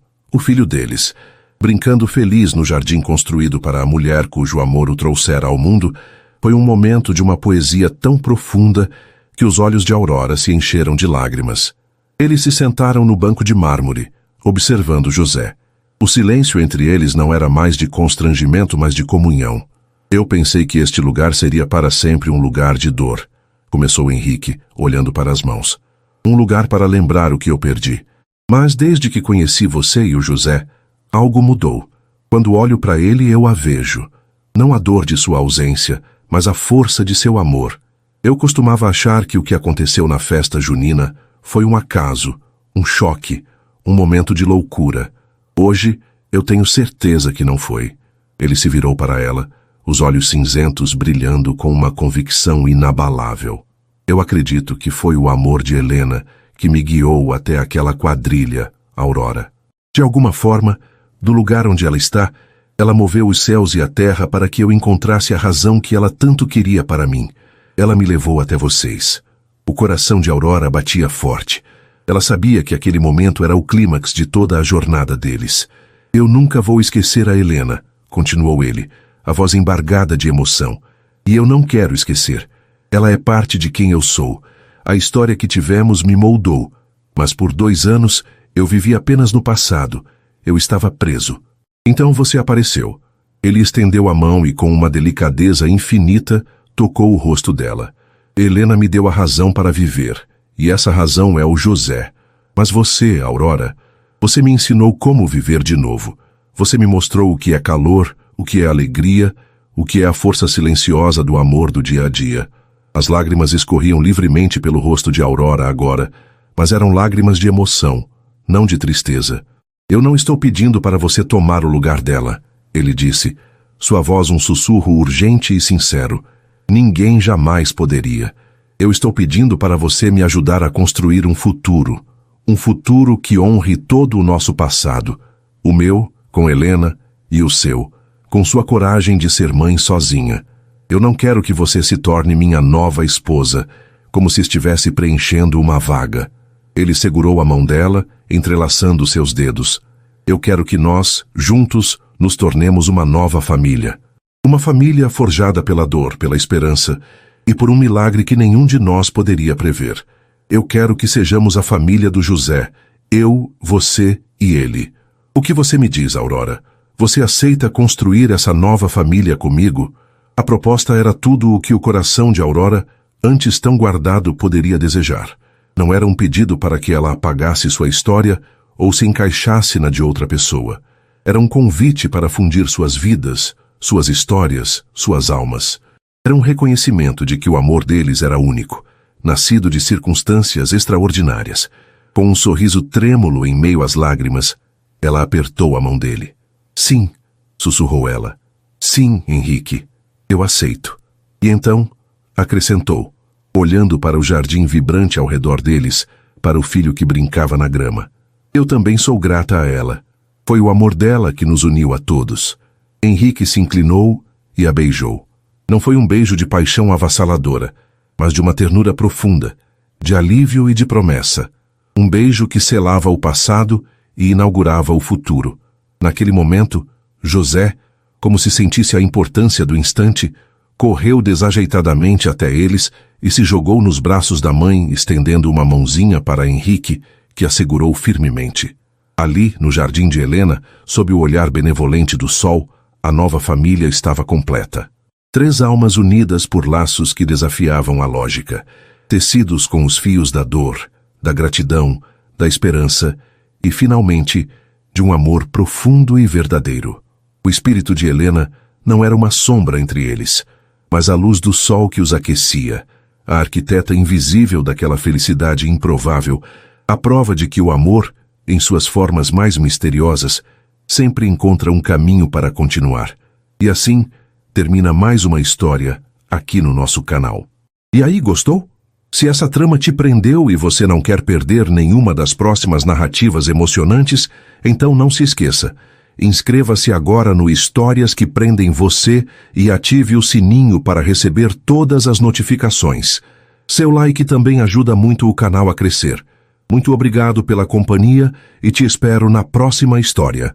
A: deles, brincando feliz no jardim construído para a mulher cujo amor o trouxera ao mundo, foi um momento de uma poesia tão profunda que os olhos de Aurora se encheram de lágrimas. Eles se sentaram no banco de mármore, observando José. O silêncio entre eles não era mais de constrangimento, mas de comunhão. Eu pensei que este lugar seria para sempre um lugar de dor, começou Henrique, olhando para as mãos. Um lugar para lembrar o que eu perdi. Mas desde que conheci você e o José, algo mudou. Quando olho para ele, eu a vejo. Não a dor de sua ausência, mas a força de seu amor. Eu costumava achar que o que aconteceu na festa junina foi um acaso, um choque, um momento de loucura. Hoje, eu tenho certeza que não foi. Ele se virou para ela, os olhos cinzentos brilhando com uma convicção inabalável. Eu acredito que foi o amor de Helena que me guiou até aquela quadrilha, Aurora. De alguma forma, do lugar onde ela está, ela moveu os céus e a terra para que eu encontrasse a razão que ela tanto queria para mim. Ela me levou até vocês. O coração de Aurora batia forte. Ela sabia que aquele momento era o clímax de toda a jornada deles. Eu nunca vou esquecer a Helena, continuou ele, a voz embargada de emoção. E eu não quero esquecer. Ela é parte de quem eu sou. A história que tivemos me moldou. Mas por 2 anos, eu vivi apenas no passado. Eu estava preso. Então você apareceu. Ele estendeu a mão e, com uma delicadeza infinita, tocou o rosto dela. Helena me deu a razão para viver, e essa razão é o José. Mas você, Aurora, você me ensinou como viver de novo. Você me mostrou o que é calor, o que é alegria, o que é a força silenciosa do amor do dia a dia. As lágrimas escorriam livremente pelo rosto de Aurora agora, mas eram lágrimas de emoção, não de tristeza. Eu não estou pedindo para você tomar o lugar dela, ele disse, sua voz um sussurro urgente e sincero. Ninguém jamais poderia. Eu estou pedindo para você me ajudar a construir um futuro que honre todo o nosso passado, o meu, com Helena, e o seu, com sua coragem de ser mãe sozinha. Eu não quero que você se torne minha nova esposa, como se estivesse preenchendo uma vaga. Ele segurou a mão dela, entrelaçando seus dedos. Eu quero que nós, juntos, nos tornemos uma nova família. Uma família forjada pela dor, pela esperança e por um milagre que nenhum de nós poderia prever. Eu quero que sejamos a família do José, eu, você e ele. O que você me diz, Aurora? Você aceita construir essa nova família comigo? A proposta era tudo o que o coração de Aurora, antes tão guardado, poderia desejar. Não era um pedido para que ela apagasse sua história ou se encaixasse na de outra pessoa. Era um convite para fundir suas vidas, suas histórias, suas almas. Era um reconhecimento de que o amor deles era único, nascido de circunstâncias extraordinárias. Com um sorriso trêmulo em meio às lágrimas, ela apertou a mão dele. Sim, sussurrou ela. Sim, Henrique, eu aceito. E então, acrescentou, olhando para o jardim vibrante ao redor deles, para o filho que brincava na grama. Eu também sou grata a ela. Foi o amor dela que nos uniu a todos. Henrique se inclinou e a beijou. Não foi um beijo de paixão avassaladora, mas de uma ternura profunda, de alívio e de promessa. Um beijo que selava o passado e inaugurava o futuro. Naquele momento, José, como se sentisse a importância do instante, correu desajeitadamente até eles e se jogou nos braços da mãe, estendendo uma mãozinha para Henrique, que a segurou firmemente. Ali, no jardim de Helena, sob o olhar benevolente do sol, a nova família estava completa. 3 almas unidas por laços que desafiavam a lógica, tecidos com os fios da dor, da gratidão, da esperança e, finalmente, de um amor profundo e verdadeiro. O espírito de Helena não era uma sombra entre eles, mas a luz do sol que os aquecia, a arquiteta invisível daquela felicidade improvável, a prova de que o amor, em suas formas mais misteriosas, sempre encontra um caminho para continuar. E assim, termina mais uma história aqui no nosso canal. E aí, gostou? Se essa trama te prendeu e você não quer perder nenhuma das próximas narrativas emocionantes, então não se esqueça. Inscreva-se agora no Histórias que Prendem Você e ative o sininho para receber todas as notificações. Seu like também ajuda muito o canal a crescer. Muito obrigado pela companhia e te espero na próxima história.